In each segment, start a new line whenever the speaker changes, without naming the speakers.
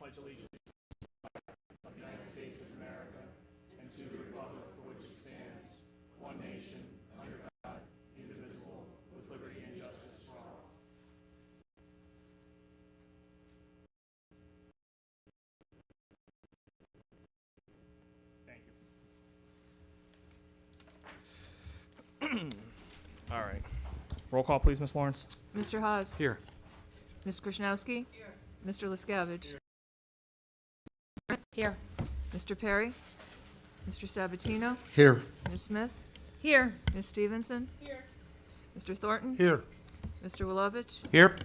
pledge allegiance of the United States of America and to the republic for which it stands, one nation, under God, indivisible, with liberty and justice for all. Thank you. All right. Roll call, please, Ms. Lawrence.
Mr. Haas.
Here.
Ms. Krishnowski. Here. Mr. Liscavige.
Here.
Mr. Perry. Mr. Sabatino.
Here.
Ms. Smith.
Here.
Ms. Stevenson.
Here.
Mr. Thornton.
Here.
Mr. Wilovich.
Here.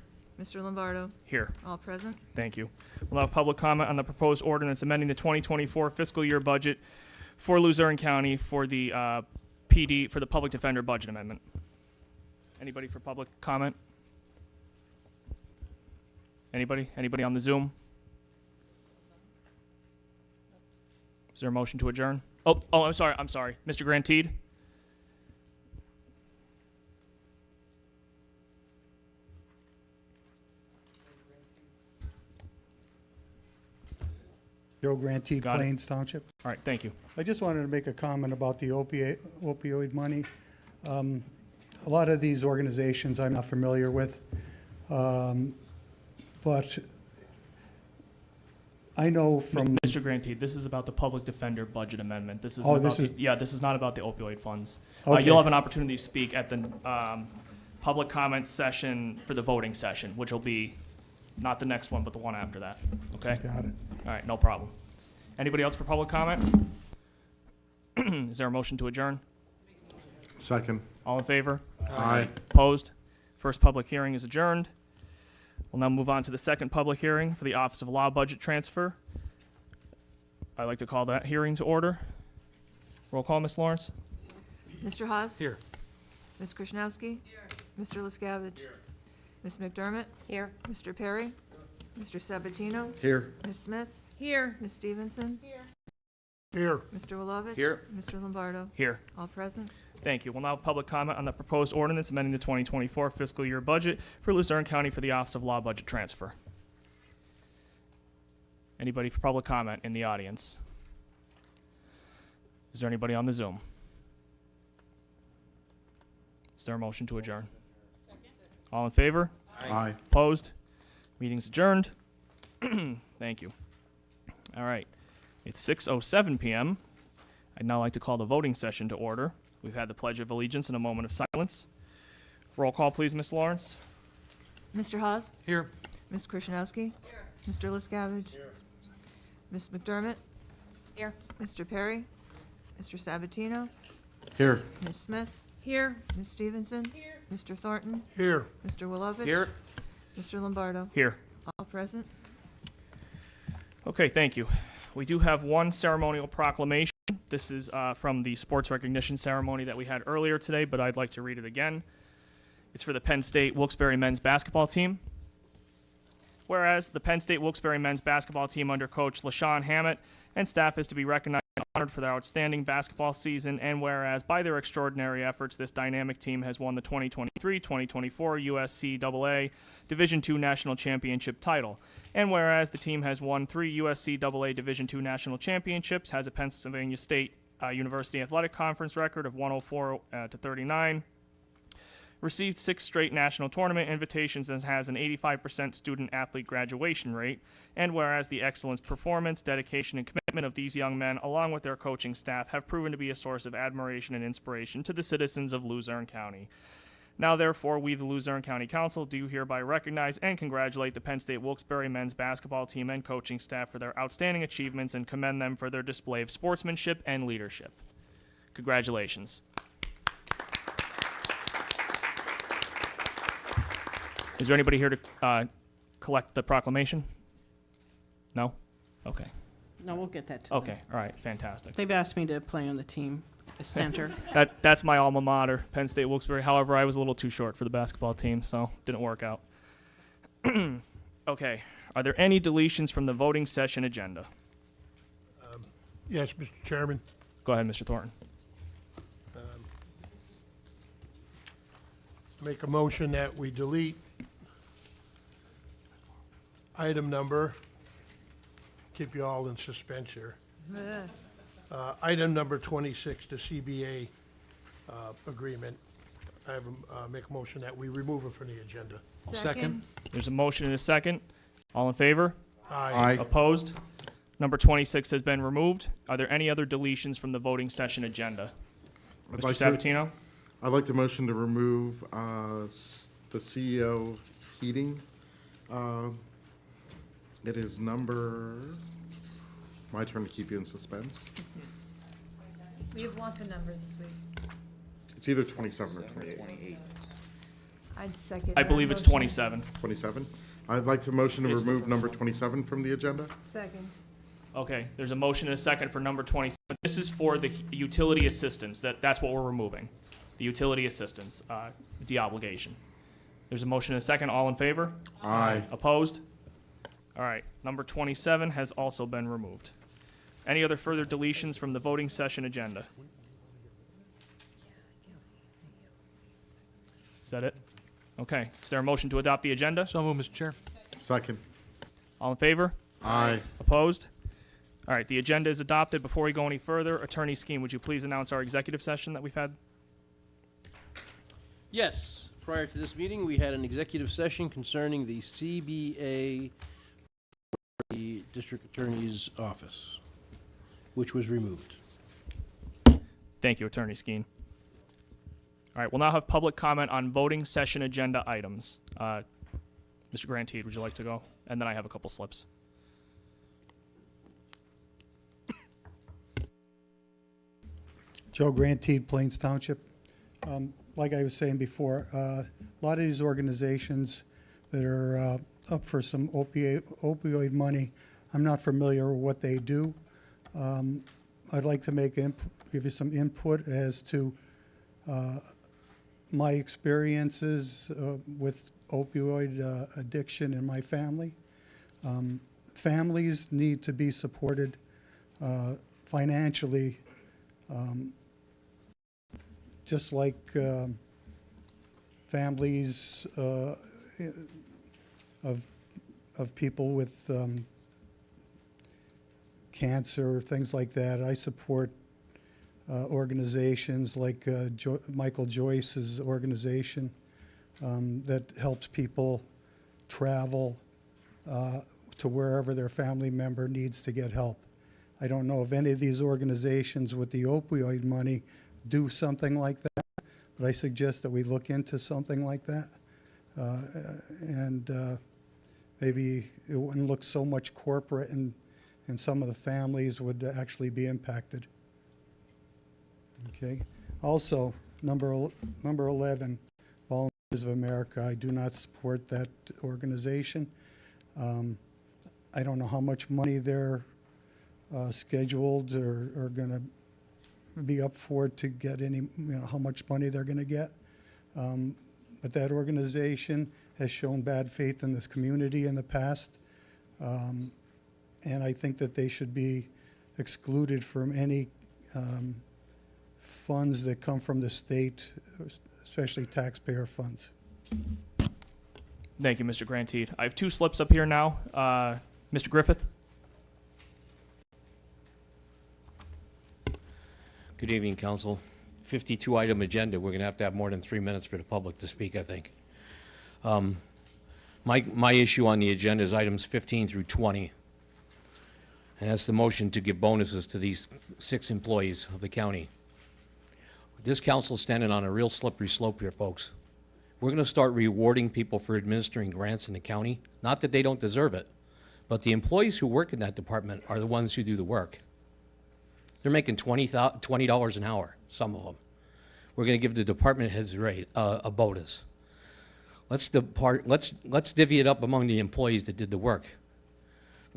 Mr. Lombardo.
Here.
All present.
Thank you. We'll have public comment on the proposed ordinance amending the 2024 fiscal year budget for Luzerne County for the PD, for the public defender budget amendment. Anybody for public comment? Anybody? Anybody on the Zoom? Is there a motion to adjourn? Oh, I'm sorry. Mr. Grantide?
Joe Grantee,
Got it.
Plains Township.
All right, thank you.
I just wanted to make a comment about the opioid money. A lot of these organizations I'm not familiar with, but I know from...
Mr. Grantide, this is about the public defender budget amendment. This is
Oh,
about
this is-
this is not about the opioid funds.
Okay.
You'll have an opportunity to speak at the public comment session for the voting session, which will be not the next one, but the one after that. Okay?
Got it.
All right, no problem. Anybody else for public comment? Is there a motion to adjourn?
Second.
All in favor?
Aye.
Opposed? First public hearing is adjourned. We'll now move on to the second public hearing for the Office of Law Budget Transfer. I'd like to call that hearing to order. Roll call, Ms. Lawrence.
Mr. Haas.
Here.
Ms. Krishnowski. Here. Mr. Liscavige. Here. Ms. McDermott.
Here.
Mr. Perry. Mr. Sabatino.
Here.
Ms. Smith.
Here.
Ms. Stevenson.
Here.
Mr. Wilovich.
Here.
Mr. Lombardo.
Here.
All present.
Thank you. We'll now have public comment on the proposed ordinance amending the 2024 fiscal year budget for Luzerne County for the Office of Law Budget Transfer. Anybody for public comment in the audience? Is there anybody on the Zoom? Is there a motion to adjourn? All in favor?
Aye.
Opposed? Meeting's adjourned. Thank you. All right. It's 6:07 p.m. I'd now like to call the voting session to order. We've had the Pledge of Allegiance and a moment of silence. Roll call, please, Ms. Lawrence.
Mr. Haas.
Here.
Ms. Krishnowski. Here. Mr. Liscavige. Here. Ms. McDermott.
Here.
Mr. Perry. Mr. Sabatino.
Here.
Ms. Smith.
Here.
Ms. Stevenson. Here. Mr. Thornton.
Here.
Mr. Wilovich.
Here.
Mr. Lombardo.
Here.
All present.
Okay, thank you. We do have one ceremonial proclamation. This is from the sports recognition ceremony that we had earlier today, but I'd like to read it again. It's for the Penn State Wilkes-barre men's basketball team. Whereas the Penn State Wilkes-barre men's basketball team under Coach LaShawn Hammett and staff is to be recognized and honored for their outstanding basketball season, and whereas by their extraordinary efforts, this dynamic team has won the 2023-2024 USCAA Division II National Championship title. And whereas the team has won 3 USCAA Division II National Championships, has a Pennsylvania State University Athletic Conference record of 104-39, received 6 straight national tournament invitations and has an 85% student-athlete graduation rate. And whereas the excellence, performance, dedication, and commitment of these young men, along with their coaching staff, have proven to be a source of admiration and inspiration to the citizens of Luzerne County. Now, therefore, we, the Luzerne County Council, do hereby recognize and congratulate the Penn State Wilkes-barre men's basketball team and coaching staff for their outstanding achievements and commend them for their display of sportsmanship and leadership. Congratulations. Is there anybody here to collect the proclamation? No? Okay.
No, we'll get that to them.
Okay. All right. Fantastic.
They've asked me to play on the team, as center.
That's my alma mater, Penn State Wilkes-barre. However, I was a little too short for the basketball team, so didn't work out. Okay. Are there any deletions from the voting session agenda?
Yes, Mr. Chairman.
Go ahead, Mr. Thornton.
Make a motion that we delete item number keep you all in suspense here. Item number 26, the CBA agreement. I have make a motion that we remove it from the agenda.
Second.
There's a motion and a second. All in favor?
Aye.
Opposed? Number 26 has been removed. Are there any other deletions from the voting session agenda?
I'd
Mr.
like to-
Sabatino?
I'd like to motion to remove the CEO heating. It is number, my turn to keep you in suspense.
We have lots of numbers this week.
It's either 27 or 28.
I'd second
I
that
believe it's
motion.
27.
27? I'd like to motion to
It's the
remove
first
number
one.
27 from the agenda.
Second.
Okay, there's a motion and a second for number 27. This is for the utility assistance. That's what we're removing. The utility assistance, de-obligation. There's a motion and a second. All in favor?
Aye.
Opposed? All right, number 27 has also been removed. Any other further deletions from the voting session agenda? Is that it? Okay, is there a motion to adopt the agenda?
So moved, Mr. Chair.
Second.
All in favor?
Aye.
Opposed? All right, the agenda is adopted. Before we go any further, Attorney Skeen, would you please announce our executive session that we've had?
Yes, prior to this meeting, we had an executive session concerning the CBA, the District Attorney's Office, which was removed.
Thank you, Attorney Skeen. All right, we'll now have public comment on voting session agenda items. Mr. Grantede, would you like to go? And then I have a couple slips.
Joe Grantede, Plains Township. Like I was saying before, a lot of these organizations that are up for some opioid money, I'm not familiar with what they do. I'd like to give you some input as to my experiences with opioid addiction in my family. Families need to be supported financially, just like families of people with cancer, things like that. I support organizations like Michael Joyce's organization that helps people travel to wherever their family member needs to get help. I don't know if any of these organizations with the opioid money do something like that, but I suggest that we look into something like that. And maybe it wouldn't look so much corporate, and some of the families would actually be impacted. Okay. Also, number 11, Volunteers of America. I do not support that organization. I don't know how much money they're scheduled or going to be up for to get how much money they're going to get. But that organization has shown bad faith in this community in the past. And I think that they should be excluded from any funds that come from the state, especially taxpayer funds.
Thank you, Mr. Grantede. I have two slips up here now. Mr. Griffith?
Good evening, Council. 52-item agenda. We're going to have more than 3 minutes for the public to speak, I think. My issue on the agenda is items 15 through 20. And that's the motion to give bonuses to these 6 employees of the county. This council's standing on a real slippery slope here, folks. We're going to start rewarding people for administering grants in the county. Not that they don't deserve it, but the employees who work in that department are the ones who do the work. They're making $20 an hour, some of them. We're going to give the department heads a bonus. Let's divvy it up among the employees that did the work.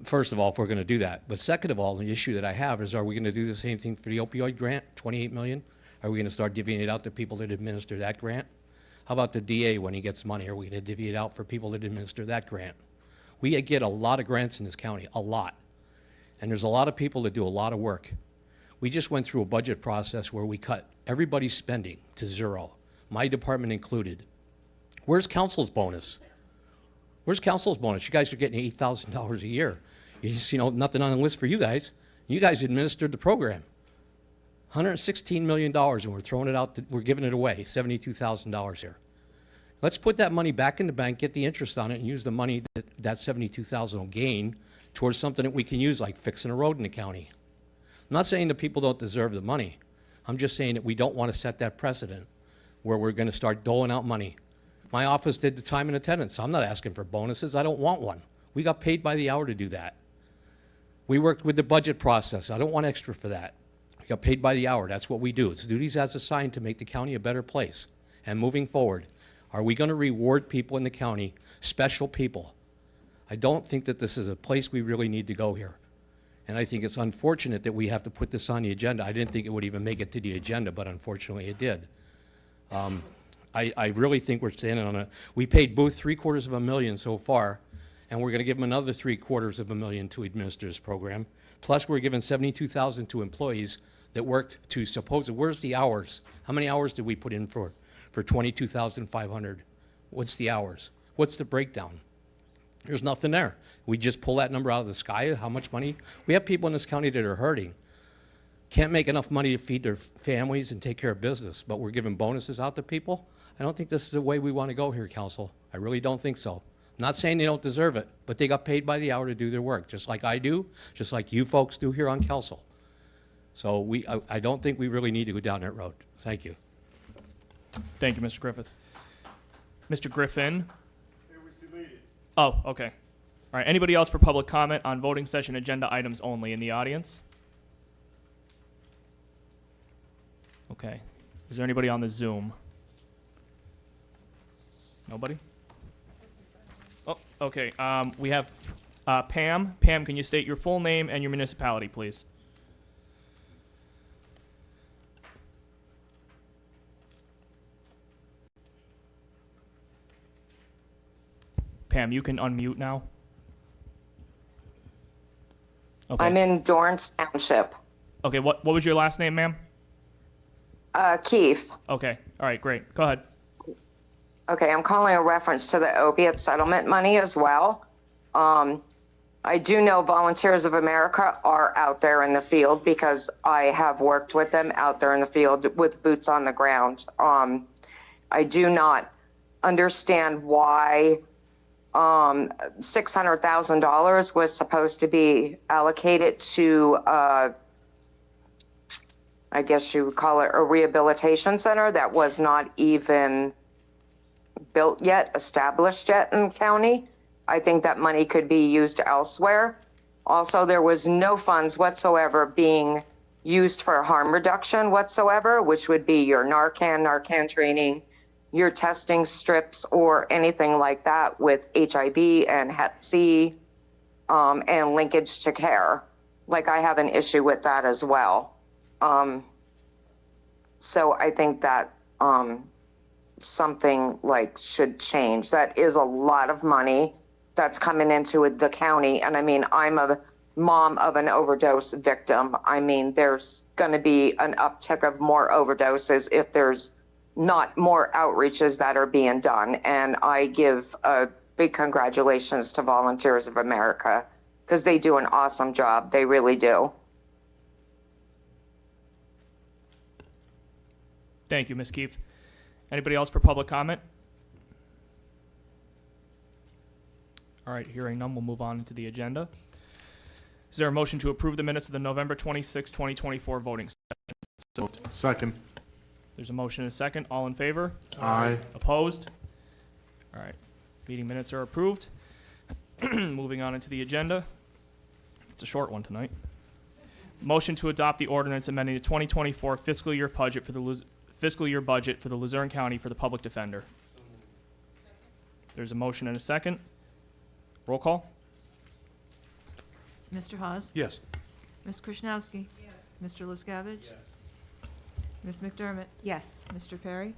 First of all, if we're going to do that. But second of all, the issue that I have is, are we going to do the same thing for the opioid grant, $28 million? Are we going to start divvying it out to people that administer that grant? How about the DA when he gets money? Are we going to divvy it out for people that administer that grant? We get a lot of grants in this county, a lot. And there's a lot of people that do a lot of work. We just went through a budget process where we cut everybody's spending to zero, my department included. Where's council's bonus? Where's council's bonus? You guys are getting $8,000 a year. You just, nothing on the list for you guys. You guys administered the program. $116 million, and we're throwing it out, we're giving it away, $72,000 here. Let's put that money back in the bank, get the interest on it, and use the money that $72,000 will gain towards something that we can use, like fixing a road in the county. I'm not saying that people don't deserve the money. I'm just saying that we don't want to set that precedent where we're going to start doling out money. My office did the time and attendance. I'm not asking for bonuses. I don't want one. We got paid by the hour to do that. We worked with the budget process. I don't want extra for that. We got paid by the hour. That's what we do. It's duties as assigned to make the county a better place. And moving forward, are we going to reward people in the county, special people? I don't think that this is a place we really need to go here. And I think it's unfortunate that we have to put this on the agenda. I didn't think it would even make it to the agenda, but unfortunately it did. I really think we're standing on a, we paid Booth $750,000 so far, and we're going to give them another $750,000 to administer this program. Plus, we're giving $72,000 to employees that worked to where's the hours? How many hours did we put in for $22,500? What's the hours? What's the breakdown? There's nothing there. We just pull that number out of the sky. How much money? We have people in this county that are hurting. Can't make enough money to feed their families and take care of business, but we're giving bonuses out to people. I don't think this is the way we want to go here, council. I really don't think so. I'm not saying they don't deserve it, but they got paid by the hour to do their work, just like I do, just like you folks do here on council. So I don't think we really need to go down that road. Thank you.
Thank you, Mr. Griffith. Mr. Griffin? It was deleted. Oh, okay. All right, anybody else for public comment on voting session agenda items only in the audience? Okay. Is there anybody on the Zoom? Nobody? Oh, okay. We have Pam. Pam, can you state your full name and your municipality, please? Pam, you can unmute now. Okay.
I'm in Dorrance Township.
Okay, what was your last name, ma'am?
Keith.
Okay, all right, great. Go ahead.
Okay, I'm calling a reference to the opiate settlement money as well. I do know Volunteers of America are out there in the field because I have worked with them out there in the field with boots on the ground. I do not understand why $600,000 was supposed to be allocated to, I guess you would call it a rehabilitation center that was not even built yet, established yet in county. I think that money could be used elsewhere. Also, there was no funds whatsoever being used for harm reduction whatsoever, which would be your Narcan training, your testing strips, or anything like that with HIV and Hep C, and linkage to care. Like, I have an issue with that as well. So I think that something like should change. That is a lot of money that's coming into the county. And I mean, I'm a mom of an overdose victim. I mean, there's going to be an uptick of more overdoses if there's not more outreaches that are being done. And I give a big congratulations to Volunteers of America because they do an awesome job. They really do.
Thank you, Ms. Keefe. Anybody else for public comment? All right, hearing none, we'll move on into the agenda. Is there a motion to approve the minutes of the November 26, 2024 voting session?
Second.
There's a motion and a second. All in favor?
Aye.
Opposed? All right, meeting minutes are approved. Moving on into the agenda. It's a short one tonight. Motion to adopt the ordinance amending the 2024 fiscal year budget for the Luzerne County for the public defender. There's a motion and a second. Roll call.
Mr. Hawes?
Yes.
Ms. Krishnowski? Yes. Mr. Liscavige? Yes. Ms. McDermott?
Yes.
Mr. Perry?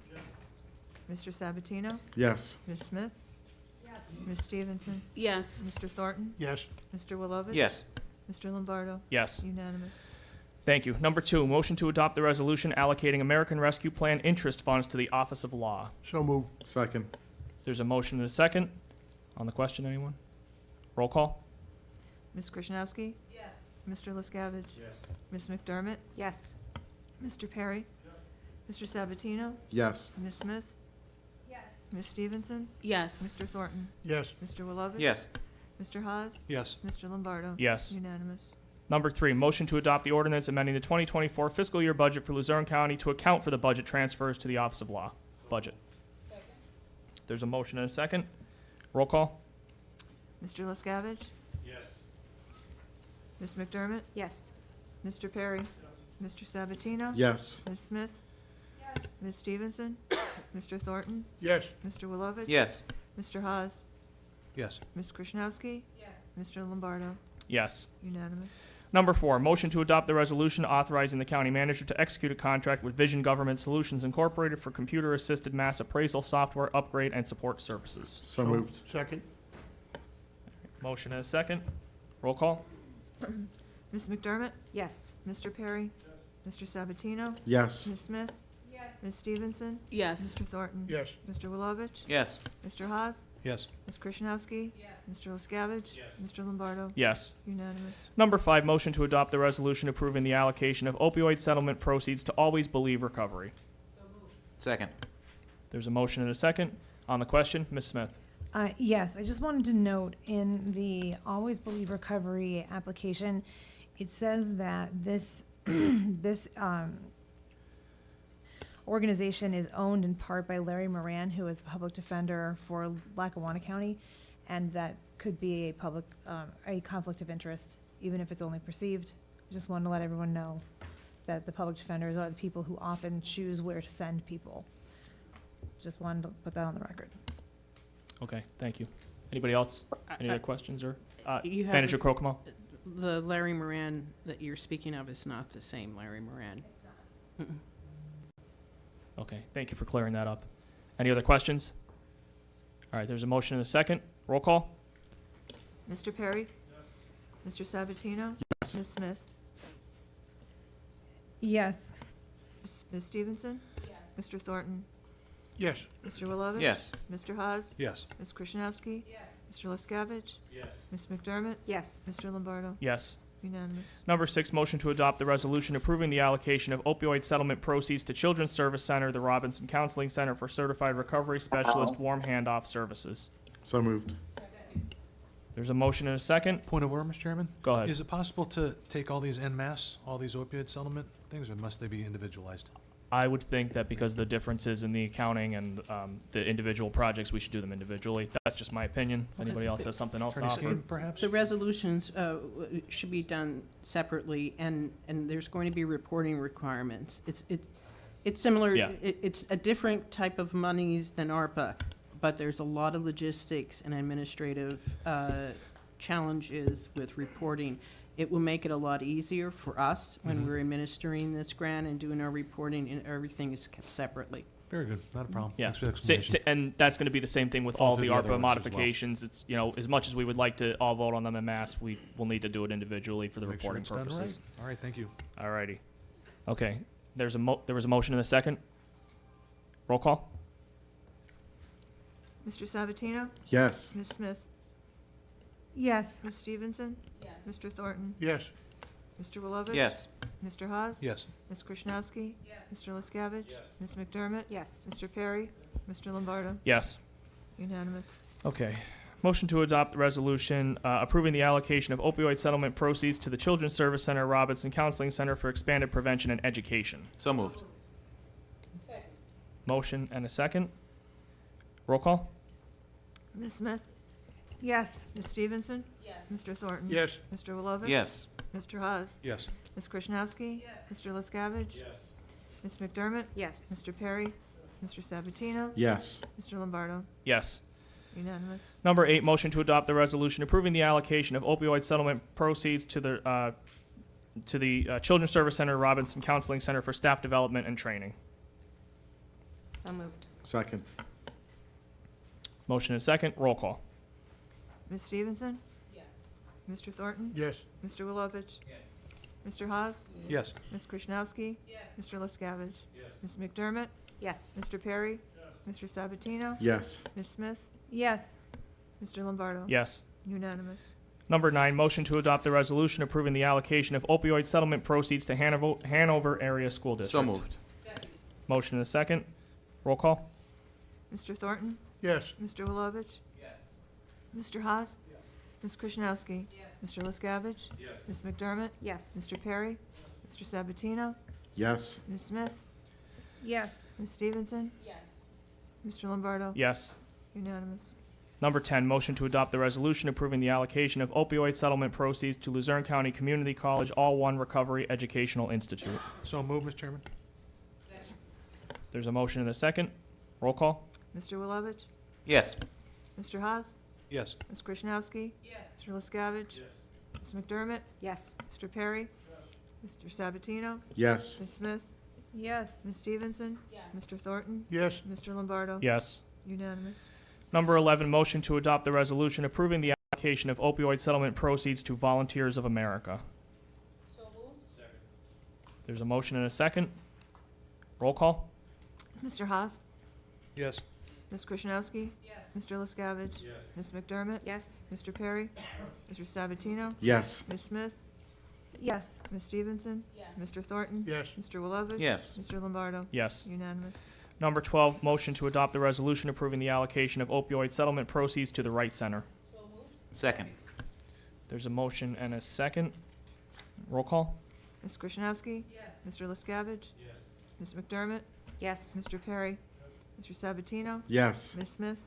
Mr. Sabatino?
Yes.
Ms. Smith? Yes. Ms. Stevenson?
Yes.
Mr. Thornton?
Yes.
Mr. Wilovich?
Yes.
Mr. Lombardo?
Yes.
Unanimous.
Thank you. Number 2, motion to adopt the resolution allocating American Rescue Plan interest funds to the Office of Law.
So move.
Second.
There's a motion and a second. On the question, anyone? Roll call.
Ms. Krasinowski?
Yes.
Mr. Liscavige? Ms. McDermott?
Yes.
Mr. Perry? Mr. Sabatino?
Yes.
Ms. Smith?
Yes.
Ms. Stevenson?
Yes.
Mr. Thornton?
Yes.
Mr. Wilovich?
Yes.
Mr. Haas?
Yes.
Mr. Lombardo?
Yes.
Unanimous.
Number 3, motion to adopt the ordinance amending the 2024 fiscal year budget for Luzerne County to account for the budget transfers to the Office of Law. Budget. There's a motion and a second. Roll call.
Mr. Liscavige?
Yes.
Ms. McDermott?
Yes.
Mr. Perry? Mr. Sabatino?
Yes.
Ms. Smith? Ms. Stevenson? Mr. Thornton?
Yes.
Mr. Wilovich?
Yes.
Mr. Haas?
Yes.
Ms. Krasinowski?
Yes.
Mr. Lombardo?
Yes.
Unanimous.
Number 4, motion to adopt the resolution authorizing the county manager to execute a contract with Vision Government Solutions Incorporated for computer-assisted mass appraisal software upgrade and support services.
So moved.
Second.
Motion and a second. Roll call.
Ms. McDermott?
Yes.
Mr. Perry? Mr. Sabatino?
Yes.
Ms. Smith?
Yes.
Ms. Stevenson?
Yes.
Mr. Thornton?
Yes.
Mr. Wilovich?
Yes.
Mr. Haas?
Yes.
Ms. Krasinowski?
Yes.
Mr. Liscavige? Mr. Lombardo?
Yes.
Unanimous.
Number 5, motion to adopt the resolution approving the allocation of opioid settlement proceeds to Always Believe Recovery.
Second.
There's a motion and a second. On the question, Ms. Smith.
Yes, I just wanted to note in the Always Believe Recovery application, it says that this organization is owned in part by Larry Moran, who is a public defender for Lackawanna County, and that could be a conflict of interest, even if it's only perceived. Just wanted to let everyone know that the public defenders are the people who often choose where to send people. Just wanted to put that on the record.
Okay, thank you. Anybody else? Any
I-
other questions or
You have
Manager Kokomo?
The Larry Moran that you're speaking of is not the same Larry Moran. Mm-mm.
Okay, thank you for clearing that up. Any other questions? All right, there's a motion and a second. Roll call.
Mr. Perry? Mr. Sabatino?
Yes.
Ms. Smith?
Yes.
Ms. Stevenson? Mr. Thornton?
Yes.
Mr. Wilovich?
Yes.
Mr. Haas?
Yes.
Ms. Krasinowski?
Yes.
Mr. Liscavige?
Yes.
Ms. McDermott?
Yes.
Mr. Lombardo?
Yes.
Unanimous.
Number 6, motion to adopt the resolution approving the allocation of opioid settlement proceeds to Children's Service Center, the Robinson Counseling Center for Certified Recovery Specialist Warm Handoff Services.
So moved.
There's a motion and a second.
Point of order, Mr. Chairman?
Go ahead.
Is it possible to take all these en masse, all these opioid settlement things, or must they be individualized?
I would think that because of the differences in the accounting and the individual projects, we should do them individually. That's just my opinion. If anybody else has something else to
Attorney
offer.
Skeen, perhaps?
The resolutions should be done separately, and there's going to be reporting requirements. It's similar,
Yeah.
it's a different type of monies than ARPA, but there's a lot of logistics and administrative challenges with reporting. It will make it a lot easier for us when we're administering this grant and doing our reporting, and everything is kept separately.
Very good, not a problem.
Yeah,
Thanks for the explanation.
and that's going to be the same thing with
All
all
through
the
the other
ARPA
ones as well.
modifications. It's, as much as we would like to all vote on them en masse, we will need to do it individually for the
Make sure
reporting
it's done
purposes.
right. All right, thank you.
All righty. Okay, there was a motion and a second. Roll call.
Mr. Sabatino?
Yes.
Ms. Smith?
Yes.
Ms. Stevenson? Mr. Thornton?
Yes.
Mr. Wilovich?
Yes.
Mr. Haas?
Yes.
Ms. Krasinowski? Mr. Liscavige? Ms. McDermott?
Yes.
Mr. Perry? Mr. Lombardo?
Yes.
Unanimous.
Okay. Motion to adopt the resolution approving the allocation of opioid settlement proceeds to the Children's Service Center, Robinson Counseling Center for expanded prevention and education.
So moved.
Motion and a second. Roll call.
Ms. Smith?
Yes.
Ms. Stevenson? Mr. Thornton?
Yes.
Mr. Wilovich?
Yes.
Mr. Haas?
Yes.
Ms. Krasinowski? Mr. Liscavige? Ms. McDermott?
Yes.
Mr. Perry? Mr. Sabatino?
Yes.
Mr. Lombardo?
Yes.
Unanimous.
Number 8, motion to adopt the resolution approving the allocation of opioid settlement proceeds to the Children's Service Center, Robinson Counseling Center for staff development and training.
So moved.
Second.
Motion and second. Roll call.
Ms. Stevenson? Mr. Thornton?
Yes.
Mr. Wilovich? Mr. Haas?
Yes.
Ms. Krasinowski? Mr. Liscavige? Ms. McDermott?
Yes.
Mr. Perry? Mr. Sabatino?
Yes.
Ms. Smith?
Yes.
Mr. Lombardo?
Yes.
Unanimous.
Number 9, motion to adopt the resolution approving the allocation of opioid settlement proceeds to Hanover Area School District.
So moved.
Motion and a second. Roll call.
Mr. Thornton?
Yes.
Mr. Wilovich? Yes. Mr. Haas? Yes. Ms. Krasinowski? Yes. Mr. Liscavige? Yes. Ms. McDermott?
Yes.
Mr. Perry? Mr. Sabatino?
Yes.
Ms. Smith?
Yes.
Ms. Stevenson?
Yes.
Mr. Lombardo?
Yes.
Unanimous.
Number 10, motion to adopt the resolution approving the allocation of opioid settlement proceeds to Luzerne County Community College All-One Recovery Educational Institute.
So moved, Mr. Chairman.
There's a motion and a second. Roll call.
Mr. Wilovich?
Yes.
Mr. Haas?
Yes.
Ms. Krasinowski? Yes. Mr. Liscavige? Yes. Ms. McDermott?
Yes.
Mr. Perry? Mr. Sabatino?
Yes.
Ms. Smith?
Yes.
Ms. Stevenson? Yes. Mr. Thornton?
Yes.
Mr. Lombardo?
Yes.
Unanimous.
Number 11, motion to adopt the resolution approving the allocation of opioid settlement proceeds to Volunteers of America.
So moved.
There's a motion and a second. Roll call.
Mr. Haas?
Yes.
Ms. Krasinowski?
Yes.
Mr. Liscavige? Yes. Ms. McDermott?
Yes.
Mr. Perry? Mr. Sabatino?
Yes.
Ms. Smith?
Yes.
Ms. Stevenson?
Yes.
Mr. Thornton?
Yes.
Mr. Wilovich?
Yes.
Mr. Lombardo?
Yes.
Unanimous.
Number 12, motion to adopt the resolution approving the allocation of opioid settlement proceeds to the Right Center.
So moved.
Second.
There's a motion and a second. Roll call.
Ms. Krasinowski?
Yes.
Mr. Liscavige? Yes. Ms. McDermott?
Yes.
Mr. Perry? Mr. Sabatino?
Yes.
Ms. Smith?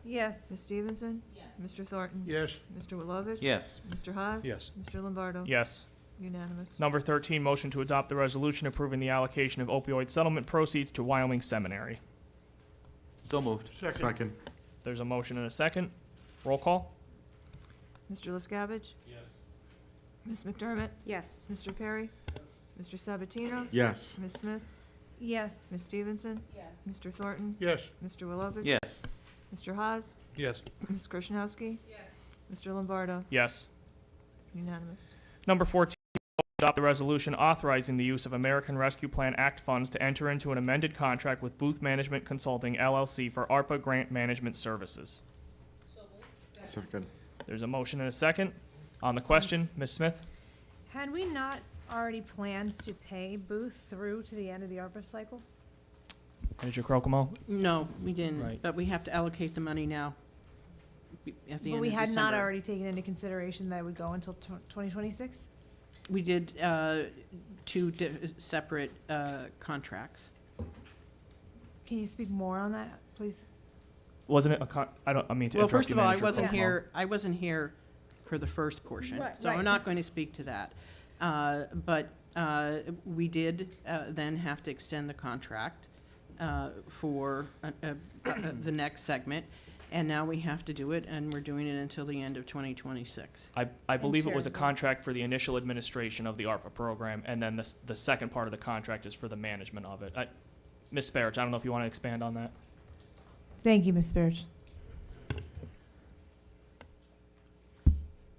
Yes.
Ms. Stevenson?
Yes.
Mr. Thornton?
Yes.
Mr. Wilovich?
Yes.
Mr. Haas?
Yes.
Mr. Lombardo?
Yes.
Unanimous.
Number 13, motion to adopt the resolution approving the allocation of opioid settlement proceeds to Wyoming Seminary.
So moved. Second.
There's a motion and a second. Roll call.
Mr. Liscavige? Yes. Ms. McDermott?
Yes.
Mr. Perry? Mr. Sabatino?
Yes.
Ms. Smith?
Yes.
Ms. Stevenson?
Yes.
Mr. Thornton?
Yes.
Mr. Wilovich?
Yes.
Mr. Haas?
Yes.
Ms. Krasinowski?
Yes.
Mr. Lombardo?
Yes.
Unanimous.
Number 14, adopt the resolution authorizing the use of American Rescue Plan Act funds to enter into an amended contract with Booth Management Consulting, LLC for ARPA grant management services.
So moved.
Second.
There's a motion and a second. On the question, Ms. Smith?
Had we not already planned to pay Booth through to the end of the ARPA cycle?
Manager Crocomo?
No, we didn't,
Right.
but we have to allocate the money now. At the
But
end
we
of
had not
December.
already taken into consideration that it would go until 2026?
We did two separate contracts.
Can you speak more on that, please?
Wasn't it I mean to
Well,
interrupt
first
you,
of all,
Manager Crocomo.
I wasn't here for the first portion,
Right,
so I'm
right.
not going to speak to that. But we did then have to extend the contract for the next segment, and now we have to do it, and we're doing it until the end of 2026.
I believe it was a
Sharon,
contract for the initial administration of the ARPA program, and then the second part of the contract is for the management of it. Ms. Sparich, I don't know if you want to expand on that.
Thank you, Ms. Spirich.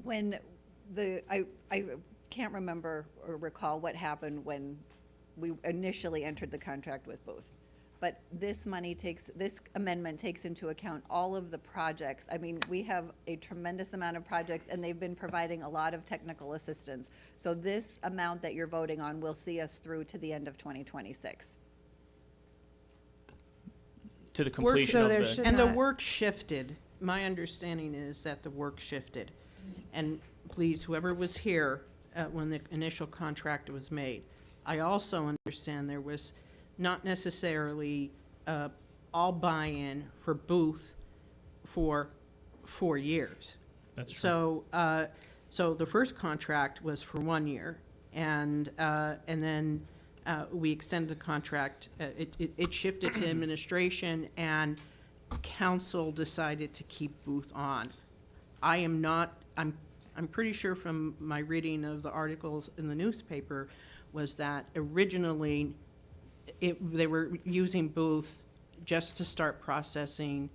When I can't remember or recall what happened when we initially entered the contract with Booth. But this amendment takes into account all of the projects. I mean, we have a tremendous amount of projects, and they've been providing a lot of technical assistance. So this amount that you're voting on will see us through to the end of 2026.
To the completion of
there
the.
should-
And the
not-
work shifted. My understanding is that the work shifted. And please, whoever was here when the initial contract was made, I also understand there was not necessarily all buy-in for Booth for 4 years.
That's true.
So the first contract was for 1 year, and then we extended the contract. It shifted to administration, and council decided to keep Booth on. I'm pretty sure from my reading of the articles in the newspaper was that originally they were using Booth just to start processing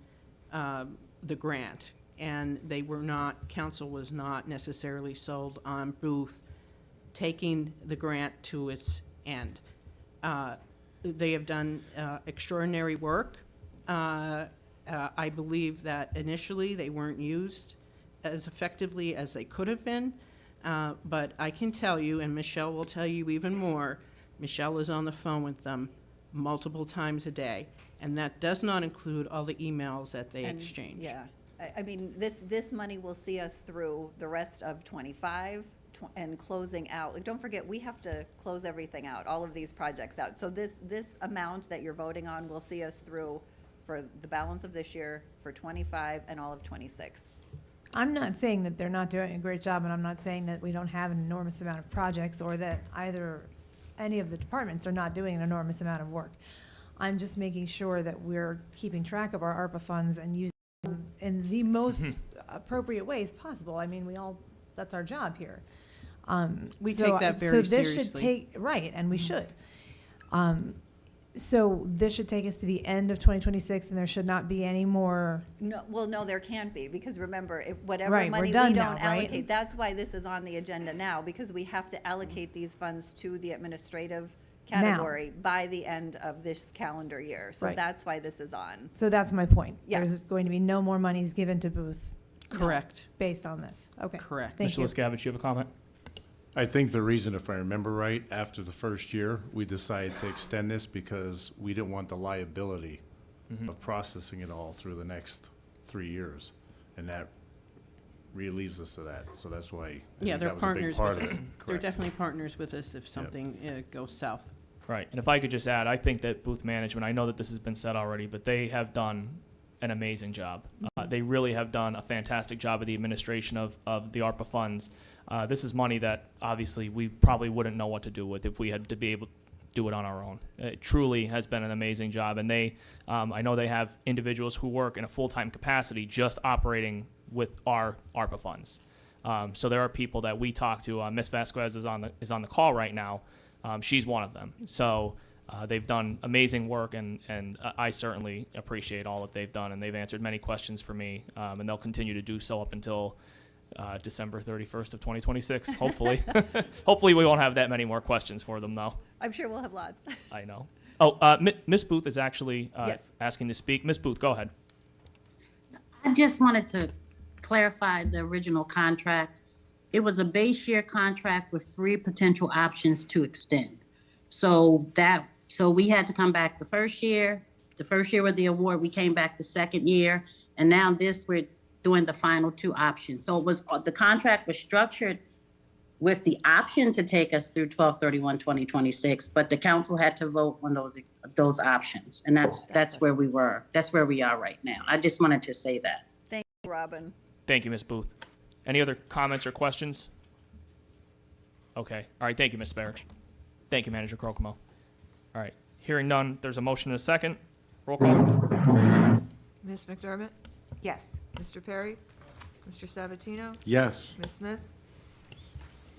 the grant, and council was not necessarily sold on Booth taking the grant to its end. They have done extraordinary work. I believe that initially they weren't used as effectively as they could have been. But I can tell you, and Michelle will tell you even more, Michelle is on the phone with them multiple times a day. And that does not include all the emails that they
And,
exchange.
Yeah, I mean, this money will see us through the rest of '25 and closing out. Like, don't forget, we have to close everything out, all of these projects out. So this amount that you're voting on will see us through for the balance of this year, for '25 and all of '26.
I'm not saying that they're not doing a great job, and I'm not saying that we don't have an enormous amount of projects, or that any of the departments are not doing an enormous amount of work. I'm just making sure that we're keeping track of our ARPA funds and using them in the most appropriate ways possible. I mean, that's our job here.
We take that very
So this should
seriously.
right, and we should. So this should take us to the end of 2026, and there should not be any more.
No, well, no, there can't be, because remember, if whatever
Right, we're
money we
done
don't
now, right?
allocate, that's why this is on the agenda now, because we have to allocate these funds to the administrative category by the end of this calendar year. So
Right.
that's why this is on.
So that's my point.
Yeah.
There's going to be no more monies given to Booth
Correct,
based on this. Okay.
correct.
Thank
Mr.
you.
Liscavich, you have a comment?
I think the reason, if I remember right, after the first year, we decided to extend this because we didn't want the liability of processing it all through the next 3 years. And that relieves us of that. So that's why I think
Yeah, they're
that was a big
partners
part
with
of
us.
it.
They're
Correct.
definitely partners with us if something goes south.
Right, and if I could just add, I think that Booth Management, I know that this has been said already, but they have done an amazing job. They really have done a fantastic job of the administration of the ARPA funds. This is money that obviously we probably wouldn't know what to do with if we had to be able to do it on our own. It truly has been an amazing job, and they, I know they have individuals who work in a full-time capacity just operating with our ARPA funds. So there are people that we talk to. Ms. Vasquez is on the call right now. She's one of them. So they've done amazing work, and I certainly appreciate all that they've done, and they've answered many questions for me, and they'll continue to do so up until December 31st of 2026, hopefully. Hopefully we won't have that many more questions for them, though.
I'm sure we'll have lots.
I know. Oh, Ms. Booth is actually
Yes.
asking to speak. Ms. Booth, go ahead.
I just wanted to clarify the original contract. It was a base year contract with 3 potential options to extend. So we had to come back the first year with the award, we came back the second year, and now we're doing the final 2 options. So the contract was structured with the option to take us through 12/31/2026, but the council had to vote on those options. And that's where we were. That's where we are right now. I just wanted to say that.
Thank you, Robin.
Thank you, Ms. Booth. Any other comments or questions? Okay. All right. Thank you, Ms. Sparrow. Thank you, Manager Crocomo. All right. Hearing none, there's a motion and a second. Roll call.
Ms. McDermott? Yes. Mr. Perry? Mr. Sabatino?
Yes.
Ms. Smith?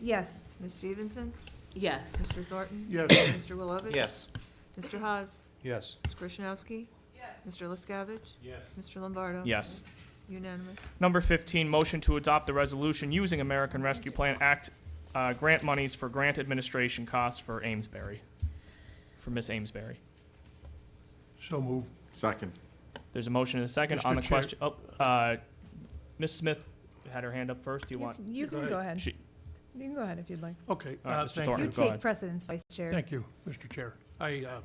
Yes.
Ms. Stevenson?
Yes.
Mr. Thornton?
Yes.
Mr. Wilovich?
Yes.
Mr. Haas?
Yes.
Ms. Krishnowski? Yes. Mr. Liscavich?
Yes.
Mr. Lombardo?
Yes.
Unanimous.
Number 15, motion to adopt the resolution using American Rescue Plan Act grant monies for grant administration costs for Amesbury, for Miss Amesbury.
So move.
Second.
There's a motion and a second on
Mr.
the
Chair.
question. Oh, Ms. Smith had her hand up first. Do you want?
You can go ahead.
She,
You can go ahead if you'd like.
Okay,
All right, Mr.
thank
Thornton.
you.
You
Go
take
ahead.
precedence, Vice Chair.
Thank you, Mr. Chair. I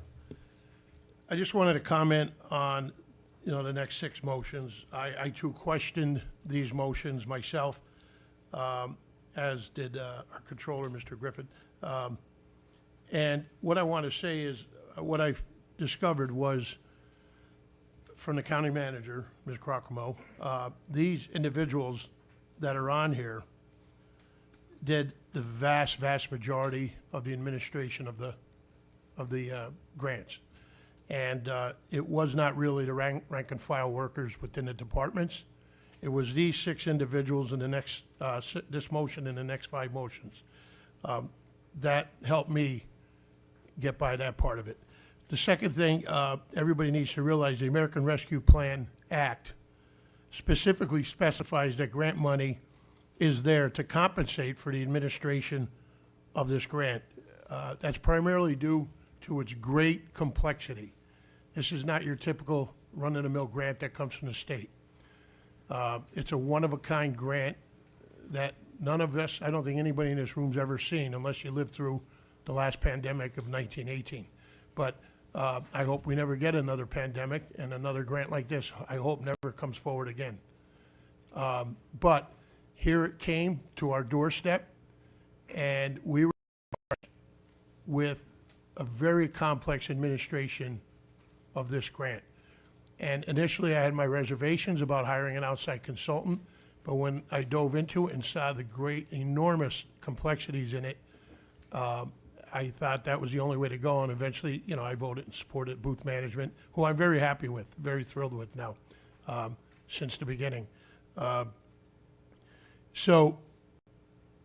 just wanted to comment on, the next 6 motions. I too questioned these motions myself, as did our controller, Mr. Griffin. And what I want to say is, what I've discovered was, from the county manager, Ms. Crocomo, these individuals that are on here did the vast, vast majority of the administration of the grants. And it was not really the rank and file workers within the departments. It was these 6 individuals in the next, this motion and the next 5 motions. That helped me get by that part of it. The second thing, everybody needs to realize, the American Rescue Plan Act specifically specifies that grant money is there to compensate for the administration of this grant. That's primarily due to its great complexity. This is not your typical run-of-the-mill grant that comes from the state. It's a one-of-a-kind grant that none of us, I don't think anybody in this room's ever seen unless you lived through the last pandemic of 1918. But I hope we never get another pandemic, and another grant like this, I hope never comes forward again. But here it came to our doorstep, and we were with a very complex administration of this grant. And initially, I had my reservations about hiring an outside consultant, but when I dove into it and saw the great, enormous complexities in it, I thought that was the only way to go, and eventually, you know, I voted and supported Booth Management, who I'm very happy with, very thrilled with now, since the beginning. So,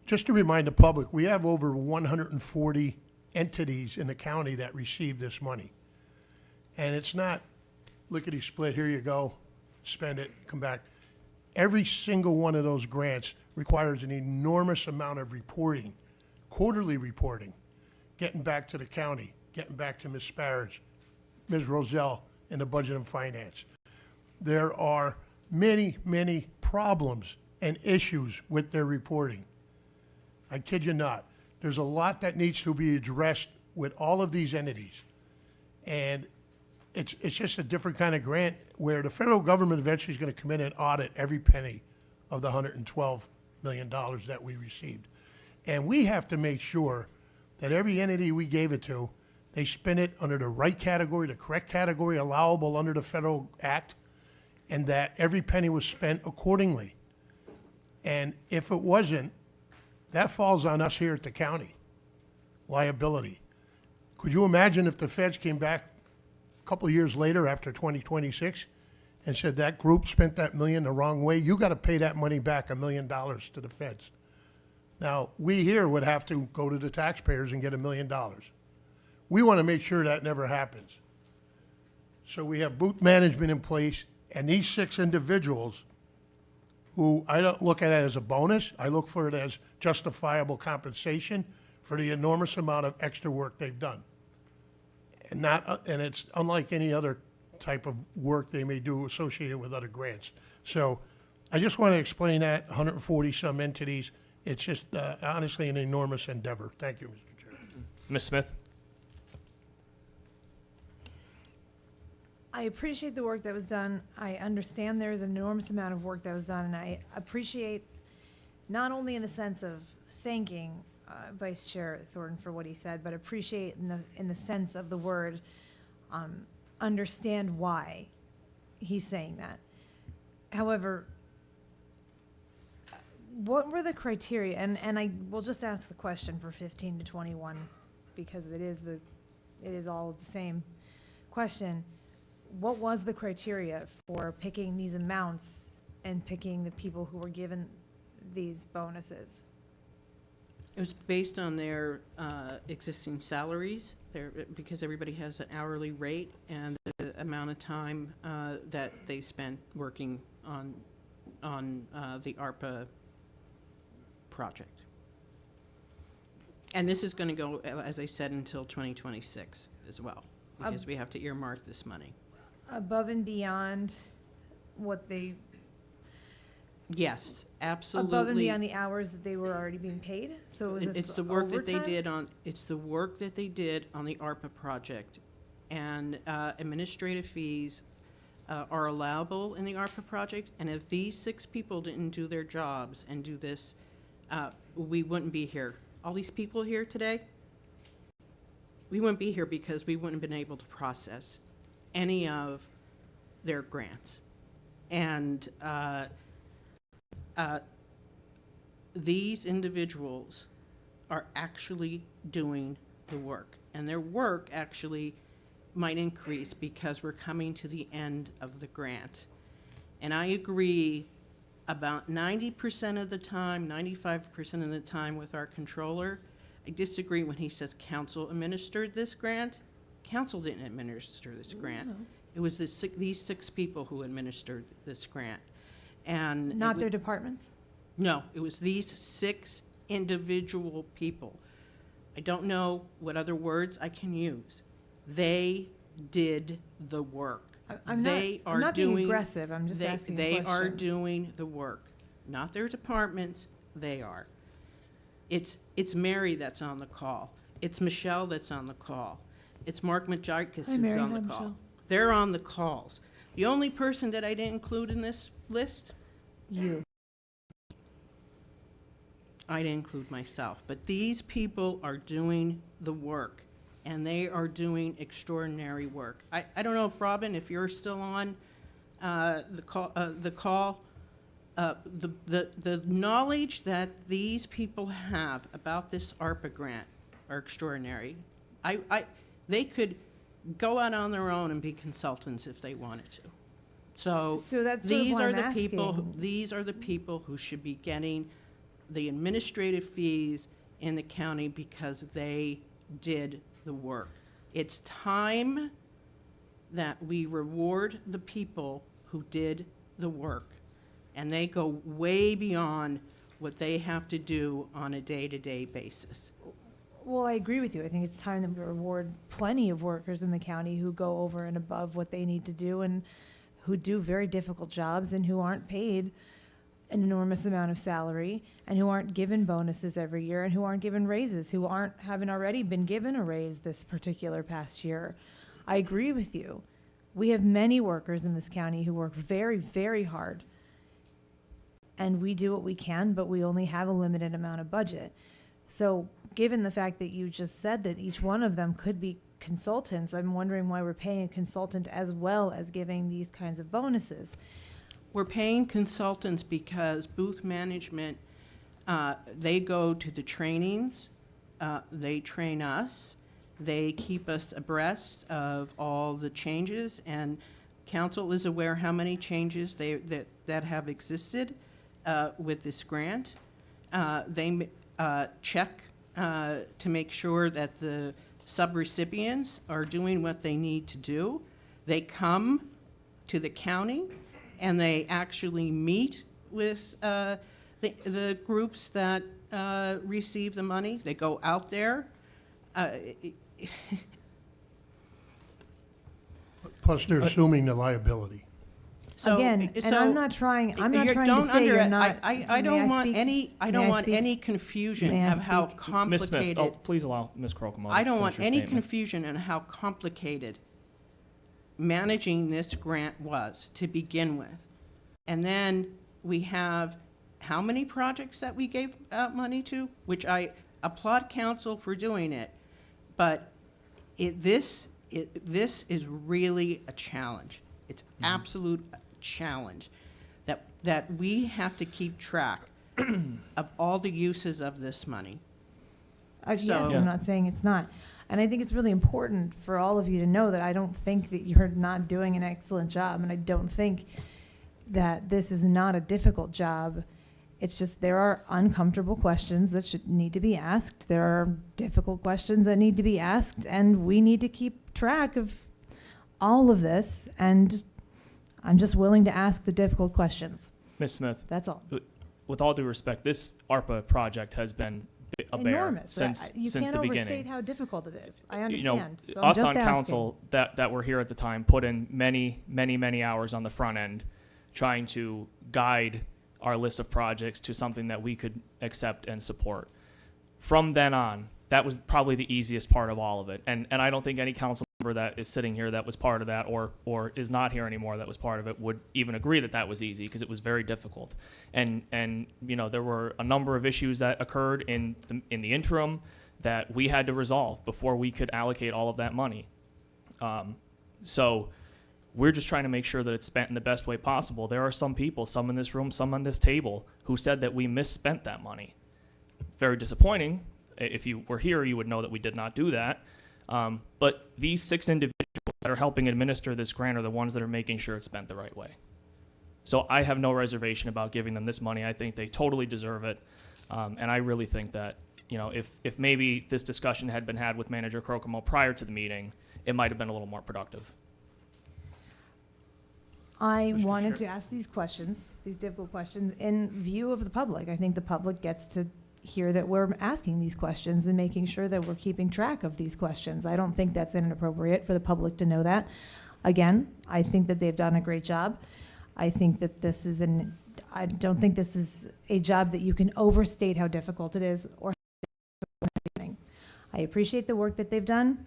just to remind the public, we have over 140 entities in the county that receive this money. And it's not lickety-split, here you go, spend it, come back. Every single one of those grants requires an enormous amount of reporting, quarterly reporting, getting back to the county, getting back to Ms. Sparrows, Ms. Roselle in the Budget and Finance. There are many, many problems and issues with their reporting. I kid you not. There's a lot that needs to be addressed with all of these entities. And it's just a different kind of grant where the federal government eventually is going to come in and audit every penny of the $112 million that we received. And we have to make sure that every entity we gave it to, they spend it under the right category, the correct category allowable under the federal act, and that every penny was spent accordingly. And if it wasn't, that falls on us here at the county, liability. Could you imagine if the feds came back a couple of years later after 2026 and said that group spent that million the wrong way? You got to pay that money back, $1 million to the feds. Now, we here would have to go to the taxpayers and get $1 million. We want to make sure that never happens. So we have Booth Management in place, and these 6 individuals who I don't look at it as a bonus, I look for it as justifiable compensation for the enormous amount of extra work they've done. And it's unlike any other type of work they may do associated with other grants. So I just want to explain that, 140 some entities. It's just honestly an enormous endeavor. Thank you, Mr. Chair.
Ms. Smith?
I appreciate the work that was done. I understand there is an enormous amount of work that was done, and I appreciate not only in the sense of thanking Vice Chair Thornton for what he said, but appreciate in the sense of the word understand why he's saying that. However, what were the criteria? And I will just ask the question for 15 to 21 because it is all the same question. What was the criteria for picking these amounts and picking the people who were given these bonuses?
It was based on their existing salaries, because everybody has an hourly rate and the amount of time that they spent working on the ARPA project. And this is going to go, as I said, until 2026 as well, because we have to earmark this money.
Above and beyond what they...
Yes, absolutely.
Above and beyond the hours that they were already being paid? So is this
It's the work that they
overtime?
did on, it's the work that they did on the ARPA project. And administrative fees are allowable in the ARPA project. And if these 6 people didn't do their jobs and do this, we wouldn't be here. All these people here today, we wouldn't be here because we wouldn't have been able to process any of their grants. And these individuals are actually doing the work. And their work actually might increase because we're coming to the end of the grant. And I agree about 90% of the time, 95% of the time with our controller. I disagree when he says council administered this grant. Council didn't administer this grant. It was these 6 people who administered this grant. And
Not their departments?
No, it was these 6 individual people. I don't know what other words I can use. They did the work.
I'm
They
not,
are
I'm not
doing.
being aggressive, I'm just asking a
They
question.
are doing the work, not their departments, they are. It's Mary that's on the call. It's Michelle that's on the call. It's Mark Majarkis
Hi,
who's
Mary.
on
Hi,
the call.
Michelle.
They're on the calls. The only person that I didn't include in this list,
You.
I didn't include myself. But these people are doing the work, and they are doing extraordinary work. I don't know if, Robin, if you're still on the call, the knowledge that these people have about this ARPA grant are extraordinary. They could go out on their own and be consultants if they wanted to. So
that's sort of
these
why
are
I'm
the people.
asking.
These are the people who should be getting the administrative fees in the county because they did the work. It's time that we reward the people who did the work, and they go way beyond what they have to do on a day-to-day basis.
Well, I agree with you. I think it's time that we reward plenty of workers in the county who go over and above what they need to do and who do very difficult jobs and who aren't paid an enormous amount of salary and who aren't given bonuses every year and who aren't given raises, who haven't already been given a raise this particular past year. I agree with you. We have many workers in this county who work very, very hard. And we do what we can, but we only have a limited amount of budget. So given the fact that you just said that each one of them could be consultants, I'm wondering why we're paying a consultant as well as giving these kinds of bonuses.
We're paying consultants because booth management, they go to the trainings, they train us, they keep us abreast of all the changes, and council is aware how many changes that have existed with this grant. They check to make sure that the subrecipients are doing what they need to do. They come to the county and they actually meet with the groups that receive the money. They go out there.
Plus, they're assuming the liability.
Again, and I'm not trying to say you're not.
I don't want any
May
confusion
I
of how
speak?
Ms. Smith,
complicated.
please allow Ms. Crocamo to
I don't
finish
want
her
any
statement.
confusion on how complicated managing this grant was to begin with. And then we have how many projects that we gave out money to, which I applaud council for doing it. But this is really a challenge. It's absolute challenge that we have to keep track of all the uses of this money.
Yes,
So-
I'm not saying it's not. And I think it's really important for all of you to know that I don't think that you're not doing an excellent job, and I don't think that this is not a difficult job. It's just there are uncomfortable questions that should need to be asked. There are difficult questions that need to be asked, and we need to keep track of all of this. And I'm just willing to ask the difficult questions.
Ms. Smith,
That's all.
with all due respect, this ARPA project has been a bear
Enormous.
since
You
since
can't
the
overstate
beginning.
how difficult it is. I
You know,
understand. So I'm
us
just
on
asking.
council that were here at the time put in many hours on the front end trying to guide our list of projects to something that we could accept and support. From then on, that was probably the easiest part of all of it. And I don't think any council member that is sitting here that was part of that or is not here anymore that was part of it would even agree that that was easy, because it was very difficult. And you know, there were a number of issues that occurred in the interim that we had to resolve before we could allocate all of that money. So we're just trying to make sure that it's spent in the best way possible. There are some people, some in this room, some on this table, who said that we misspent that money. Very disappointing. If you were here, you would know that we did not do that. But these 6 individuals that are helping administer this grant are the ones that are making sure it's spent the right way. So I have no reservation about giving them this money. I think they totally deserve it. And I really think that, you know, if maybe this discussion had been had with Manager Crocamo prior to the meeting, it might have been a little more productive.
I wanted to ask these questions, these difficult questions, in view of the public. I think the public gets to hear that we're asking these questions and making sure that we're keeping track of these questions. I don't think that's inappropriate for the public to know that. Again, I think that they've done a great job. I think that I don't think this is a job that you can overstate how difficult it is or I appreciate the work that they've done.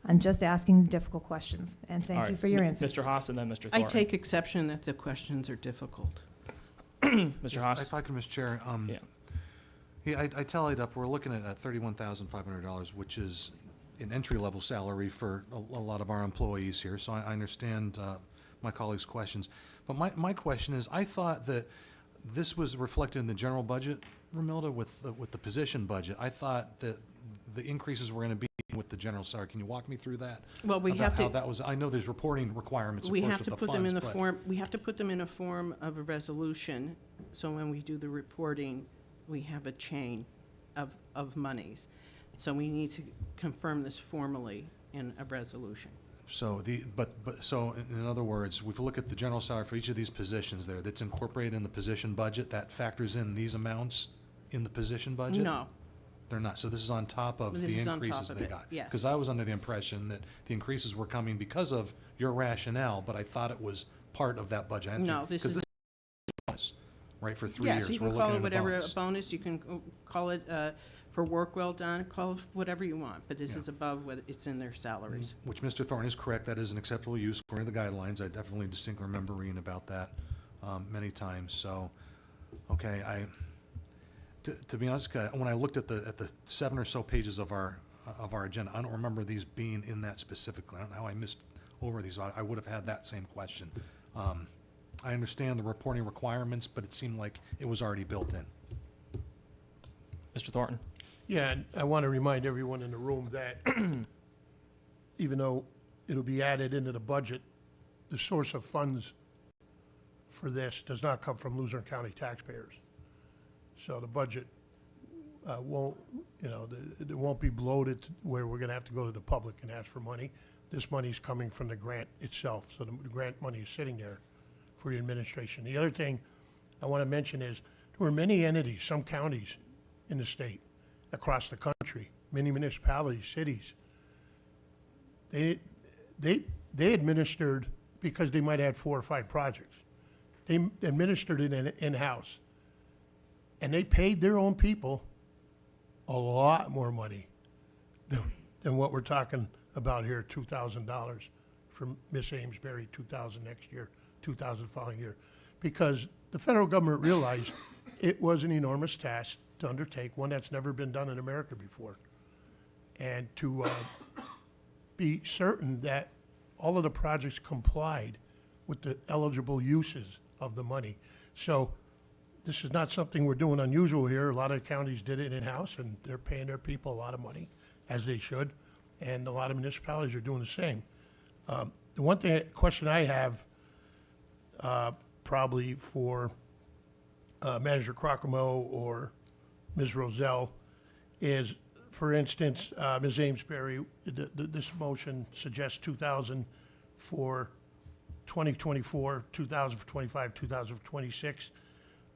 I'm just asking difficult questions, and
All
thank
right,
you for your answers.
Mr. Haas and then Mr.
I
Thornton.
take exception that the questions are difficult.
Mr. Haas?
If I could, Mr. Chair,
Yeah.
yeah, I tallied up, we're looking at $31,500, which is an entry-level salary for a lot of our employees here, so I understand my colleagues' questions. But my question is, I thought that this was reflected in the general budget, Romilda, with the position budget. I thought that the increases were going to be with the general salary. Can you walk me through that?
Well, we
About
have to.
how that was, I know there's reporting requirements, of
We
course,
have
with
to
the
put them in
funds,
the
but-
form, we have to put them in a form of a resolution, so when we do the reporting, we have a chain of monies. So we need to confirm this formally in a resolution.
So so in other words, if we look at the general salary for each of these positions there, that's incorporated in the position budget, that factors in these amounts in the position budget?
No,
They're not. So this is on top of
This
the
is on top
increases
of
they
it,
got?
yes.
Because I was under the impression that the increases were coming because of your rationale, but I thought it was part of that budget. I didn't
No,
think-
this
'cause
is-
this is a bonus, right, for 3 years.
yes, you
We're
can
looking
call
at
it
a
whatever, a
bonus.
bonus, you can call it for work well done, call it whatever you want, but this
Yeah.
is above what it's in their salaries.
Which Mr. Thorne is correct, that is an acceptable use according to the guidelines. I definitely distinctly remember reading about that many times, so, okay, to be honest, when I looked at the 7 or so pages of our agenda, I don't remember these being in that specifically. I don't know how I missed over these. I would have had that same question. I understand the reporting requirements, but it seemed like it was already built in.
Mr. Thornton?
Yeah, and I want to remind everyone in the room that even though it'll be added into the budget, the source of funds for this does not come from Luzerne County taxpayers. So the budget won't, it won't be bloated where we're going to have to go to the public and ask for money. This money's coming from the grant itself, so the grant money is sitting there for the administration. The other thing I want to mention is there were many entities, some counties in the state, across the country, many municipalities, cities. They administered, because they might have 4 or 5 projects, they administered it in-house. And they paid their own people a lot more money than what we're talking about here, $2,000 from Miss Amesbury, 2,000 next year, 2,000 following year. Because the federal government realized it was an enormous task to undertake, one that's never been done in America before. And to be certain that all of the projects complied with the eligible uses of the money. So this is not something we're doing unusual here. A lot of counties did it in-house, and they're paying their people a lot of money, as they should, and a lot of municipalities are doing the same. The one question I have, probably for Manager Crocamo or Ms. Rozelle, is, for instance, Ms. Amesbury, this motion suggests 2,000 for 2024, 2,000 for 25, 2,000 for 26.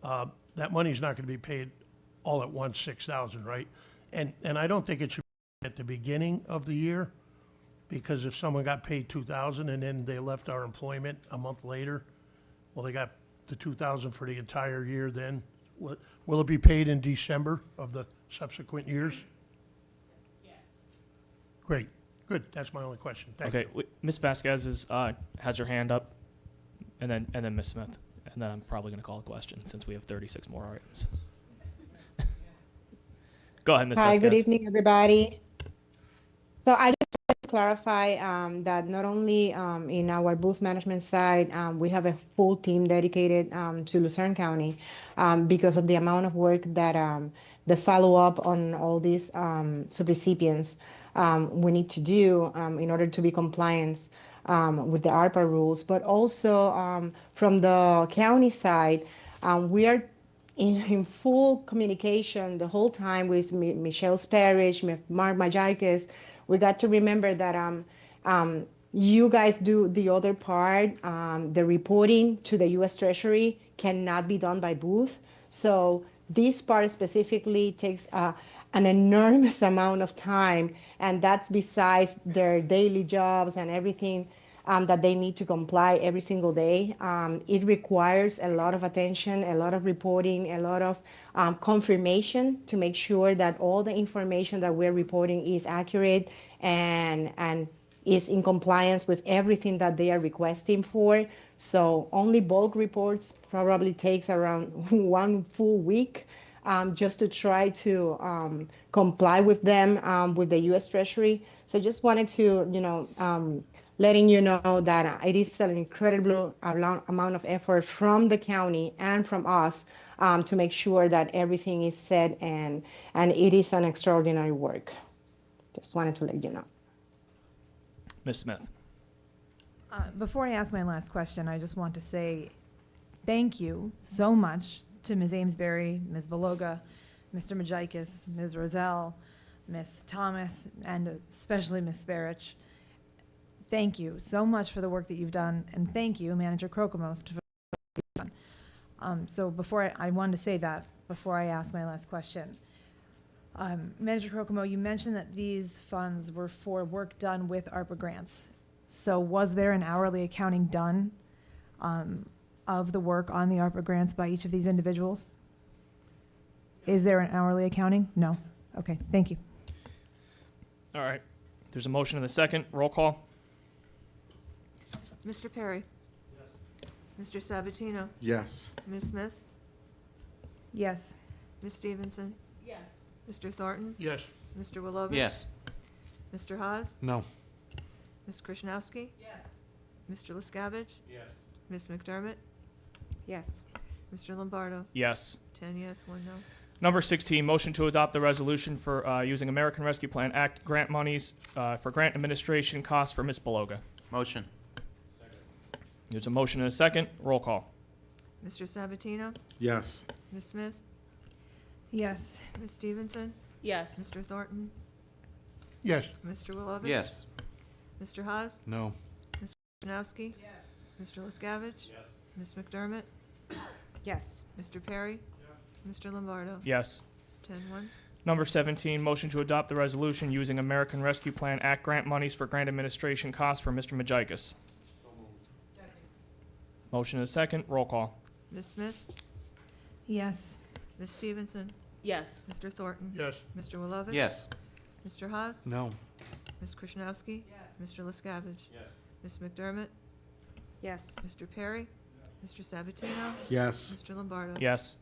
That money's not going to be paid all at once, 6,000, right? And I don't think it should be at the beginning of the year, because if someone got paid 2,000 and then they left our employment a month later, well, they got the 2,000 for the entire year then. Will it be paid in December of the subsequent years?
Yes.
Great, good, that's my only question, thank you.
Okay, Ms. Vasquez has her hand up, and then Ms. Smith. And then I'm probably going to call a question since we have 36 more items. Go ahead, Ms.
Hi,
Vasquez.
good evening, everybody. So I just want to clarify that not only in our booth management side, we have a full team dedicated to Luzerne County because of the amount of work that the follow-up on all these subrecipients we need to do in order to be compliant with the ARPA rules, but also from the county side, we are in full communication the whole time with Michelle Sparrish, Mark Majarkis. We got to remember that you guys do the other part. The reporting to the U.S. Treasury cannot be done by booth. So this part specifically takes an enormous amount of time, and that's besides their daily jobs and everything that they need to comply every single day. It requires a lot of attention, a lot of reporting, a lot of confirmation to make sure that all the information that we're reporting is accurate and is in compliance with everything that they are requesting for. So only bulk reports probably takes around 1 full week just to try to comply with them with the U.S. Treasury. So just wanted to, letting you know that it is an incredible amount of effort from the county and from us to make sure that everything is set, and it is an extraordinary work. Just wanted to let you know.
Ms. Smith.
Before I ask my last question, I just want to say thank you so much to Ms. Amesbury, Ms. Beloga, Mr. Majikis, Ms. Roselle, Ms. Thomas, and especially Ms. Sparich. Thank you so much for the work that you've done, and thank you, Manager Krokema, for the work you've done. So before I wanted to say that before I ask my last question. Manager Krokemo, you mentioned that these funds were for work done with ARPA grants. So was there an hourly accounting done of the work on the ARPA grants by each of these individuals? Is there an hourly accounting? No. Okay, thank you.
All right. There's a motion and a second. Roll call.
Mr. Perry? Yes. Mr. Sabatino?
Yes.
Ms. Smith?
Yes.
Ms. Stevenson?
Yes.
Mr. Thornton?
Yes.
Mr. Wilovich?
Yes.
Mr. Haas?
No.
Ms. Krishnowski?
Yes.
Mr. Liscavige?
Yes.
Ms. McDermott?
Yes.
Mr. Lombardo?
Yes.
10 yes, 1 no.
Number 16, motion to adopt the resolution for using American Rescue Plan Act grant monies for grant administration costs for Ms. Beloga.
Motion.
There's a motion and a second. Roll call.
Mr. Sabatino?
Yes.
Ms. Smith?
Yes.
Ms. Stevenson?
Yes.
Mr. Thornton?
Yes.
Mr. Wilovich?
Yes.
Mr. Haas?
No.
Ms. Krishnowski?
Yes.
Mr. Liscavige?
Yes.
Ms. McDermott?
Yes.
Mr. Perry? Mr. Lombardo?
Yes.
10-1.
Number 17, motion to adopt the resolution using American Rescue Plan Act grant monies for grant administration costs for Mr. Majikis. Motion and a second. Roll call.
Ms. Smith?
Yes.
Ms. Stevenson?
Yes.
Mr. Thornton?
Yes.
Mr. Wilovich?
Yes.
Mr. Haas?
No.
Ms. Krishnowski?
Yes.
Mr. Liscavige?
Yes.
Ms. McDermott?
Yes.
Mr. Perry? Mr. Sabatino?
Yes.
Mr. Lombardo?
Yes.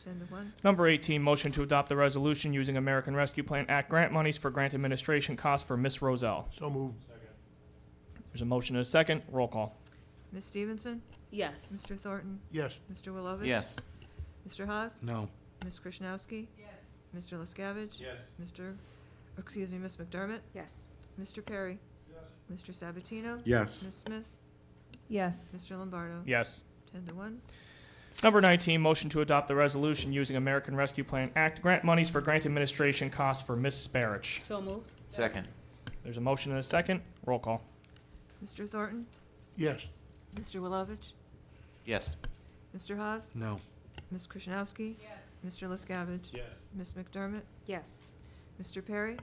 10-1.
Number 18, motion to adopt the resolution using American Rescue Plan Act grant monies for grant administration costs for Ms. Roselle.
So moved.
There's a motion and a second. Roll call.
Ms. Stevenson?
Yes.
Mr. Thornton?
Yes.
Mr. Wilovich?
Yes.
Mr. Haas?
No.
Ms. Krishnowski?
Yes.
Mr. Liscavige?
Yes.
Ms. McDermott?
Yes.
Mr. Perry? Mr. Sabatino?
Yes.
Ms. Smith?
Yes.
Mr. Lombardo?
Yes.
10-1.
Number 19, motion to adopt the resolution using American Rescue Plan Act grant monies for grant administration costs for Ms. Sparich.
So moved.
Second.
There's a motion and a second. Roll call.
Mr. Thornton?
Yes.
Mr. Wilovich?
Yes.
Mr. Haas?
No.
Ms. Krishnowski?
Yes.
Mr. Liscavige?
Yes.
Ms. McDermott?
Yes.
Mr. Perry?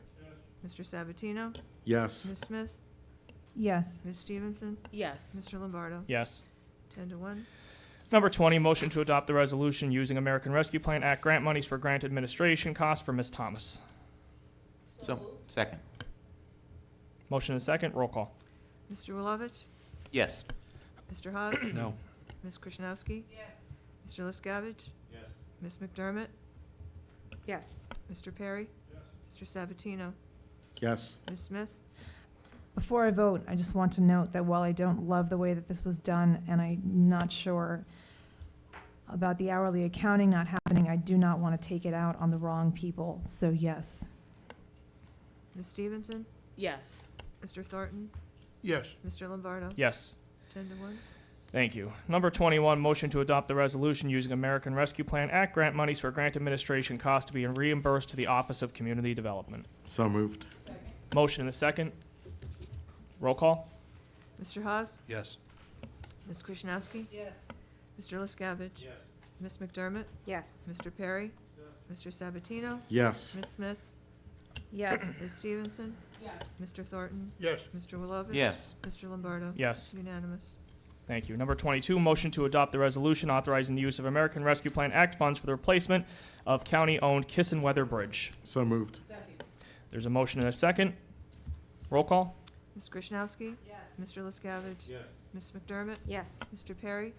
Mr. Sabatino?
Yes.
Ms. Smith?
Yes.
Ms. Stevenson?
Yes.
Mr. Lombardo?
Yes.
10-1.
Number 20, motion to adopt the resolution using American Rescue Plan Act grant monies for grant administration costs for Ms. Thomas.
So, second.
Motion and a second. Roll call.
Mr. Wilovich?
Yes.
Mr. Haas?
No.
Ms. Krishnowski?
Yes.
Mr. Liscavige?
Yes.
Ms. McDermott?
Yes.
Mr. Perry? Mr. Sabatino?
Yes.
Ms. Smith?
Before I vote, I just want to note that while I don't love the way that this was done, and I'm not sure about the hourly accounting not happening, I do not want to take it out on the wrong people. So yes.
Ms. Stevenson?
Yes.
Mr. Thornton?
Yes.
Mr. Lombardo?
Yes.
10-1.
Thank you. Number 21, motion to adopt the resolution using American Rescue Plan Act grant monies for grant administration costs to be reimbursed to the Office of Community Development.
So moved.
Motion and a second. Roll call.
Mr. Haas?
Yes.
Ms. Krishnowski?
Yes.
Mr. Liscavige?
Yes.
Ms. McDermott?
Yes.
Mr. Perry? Mr. Sabatino?
Yes.
Ms. Smith? Yes. Ms. Stevenson? Yes. Mr. Thornton?
Yes.
Mr. Wilovich?
Yes.
Mr. Lombardo?
Yes.
Unanimous.
Thank you. Number 22, motion to adopt the resolution authorizing the use of American Rescue Plan Act funds for the replacement of county-owned Kiss-and-Weather Bridge.
So moved.
There's a motion and a second. Roll call?
Ms. Krishnowski? Yes. Mr. Liscavige?
Yes.
Ms. McDermott?
Yes.
Mr. Perry?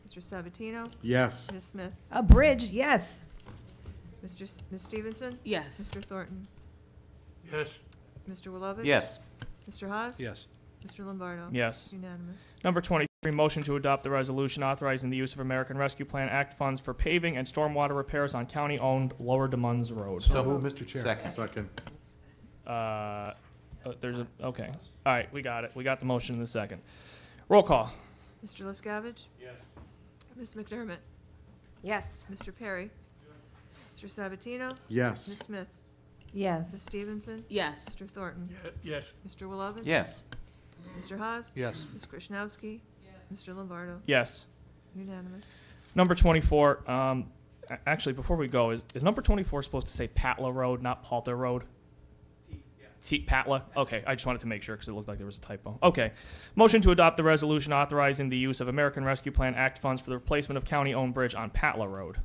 Mr. Sabatino?
Yes.
Ms. Smith?
A bridge, yes.
Ms. Stevenson?
Yes.
Mr. Thornton?
Yes.
Mr. Wilovich?
Yes.
Mr. Haas?
Yes.
Mr. Lombardo?
Yes.
Unanimous.
Number 23, motion to adopt the resolution authorizing the use of American Rescue Plan Act funds for paving and stormwater repairs on county-owned Lower Des Moines Road.
So moved, Mr. Chair.
Second.
Okay. All right, we got it. We got the motion in the second. Roll call?
Mr. Liscavige?
Yes.
Ms. McDermott?
Yes.
Mr. Perry? Mr. Sabatino?
Yes.
Ms. Smith? Ms.
Yes.
Stevenson?
Yes.
Mr. Thornton?
Yes.
Mr. Wilovich?
Yes.
Mr. Haas?
Yes.
Ms. Krishnowski? Mr. Lombardo?
Yes.
Unanimous.
Number 24, actually, before we go, is number 24 supposed to say Patla Road, not Palter Road? Patla? Okay, I just wanted to make sure because it looked like there was a typo. Okay. Motion to adopt the resolution authorizing the use of American Rescue Plan Act funds for the replacement of county-owned bridge on Patla Road.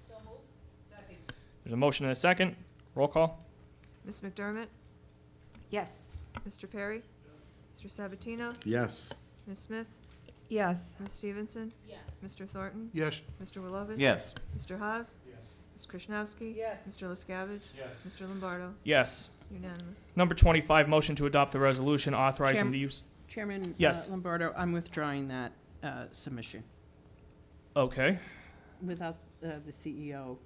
So moved. Second.
There's a motion and a second. Roll call?
Ms. McDermott?
Yes.
Mr. Perry? Mr. Sabatino?
Yes.
Ms. Smith?
Yes.
Ms. Stevenson?
Yes.
Mr. Thornton?
Yes.
Mr. Wilovich?
Yes.
Mr. Haas? Ms. Krishnowski?
Yes.
Mr. Liscavige?
Yes.
Mr. Lombardo?
Yes.
Unanimous.
Number 25, motion to adopt the resolution authorizing
Chairman-
the use.
Chairman
Yes.
Lombardo, I'm withdrawing that submission.
Okay.
Without the CEO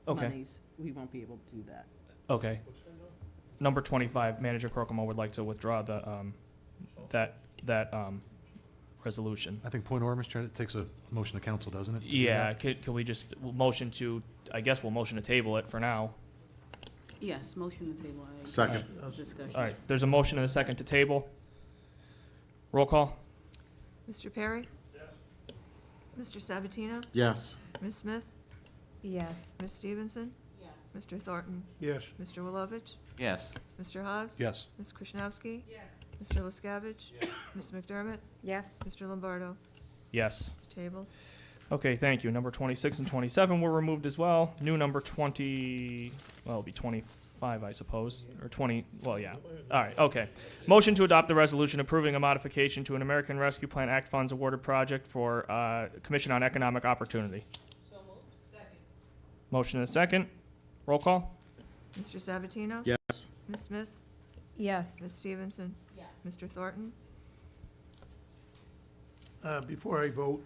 Okay.
monies, we won't be able to do that.
Okay. Number 25, Manager Crocomo would like to withdraw the that resolution.
I think point of order, Mr. Chair, it takes a motion to council, doesn't it? to do
Yeah,
that?
could we just motion to, I guess we'll motion to table it for now.
Yes, motion to table.
Second.
Discussion.
All right, there's a motion and a second to table. Roll call?
Mr. Perry? Mr. Sabatino?
Yes.
Ms. Smith?
Yes.
Ms. Stevenson?
Yes.
Mr. Thornton?
Yes.
Mr. Wilovich?
Yes.
Mr. Haas?
Yes.
Ms. Krishnowski?
Yes.
Mr. Liscavige? Ms. McDermott?
Yes.
Mr. Lombardo?
Yes.
It's tabled.
Okay, thank you. Number 26 and 27 were removed as well. New number 20, well, it'll be 25, I suppose, or 20, well, yeah. All right, okay. Motion to adopt the resolution approving a modification to an American Rescue Plan Act funds awarded project for Commission on Economic Opportunity.
So moved. Second.
Motion and a second. Roll call?
Mr. Sabatino?
Yes.
Ms. Smith?
Yes.
Ms. Stevenson?
Yes.
Mr. Thornton?
Before I vote,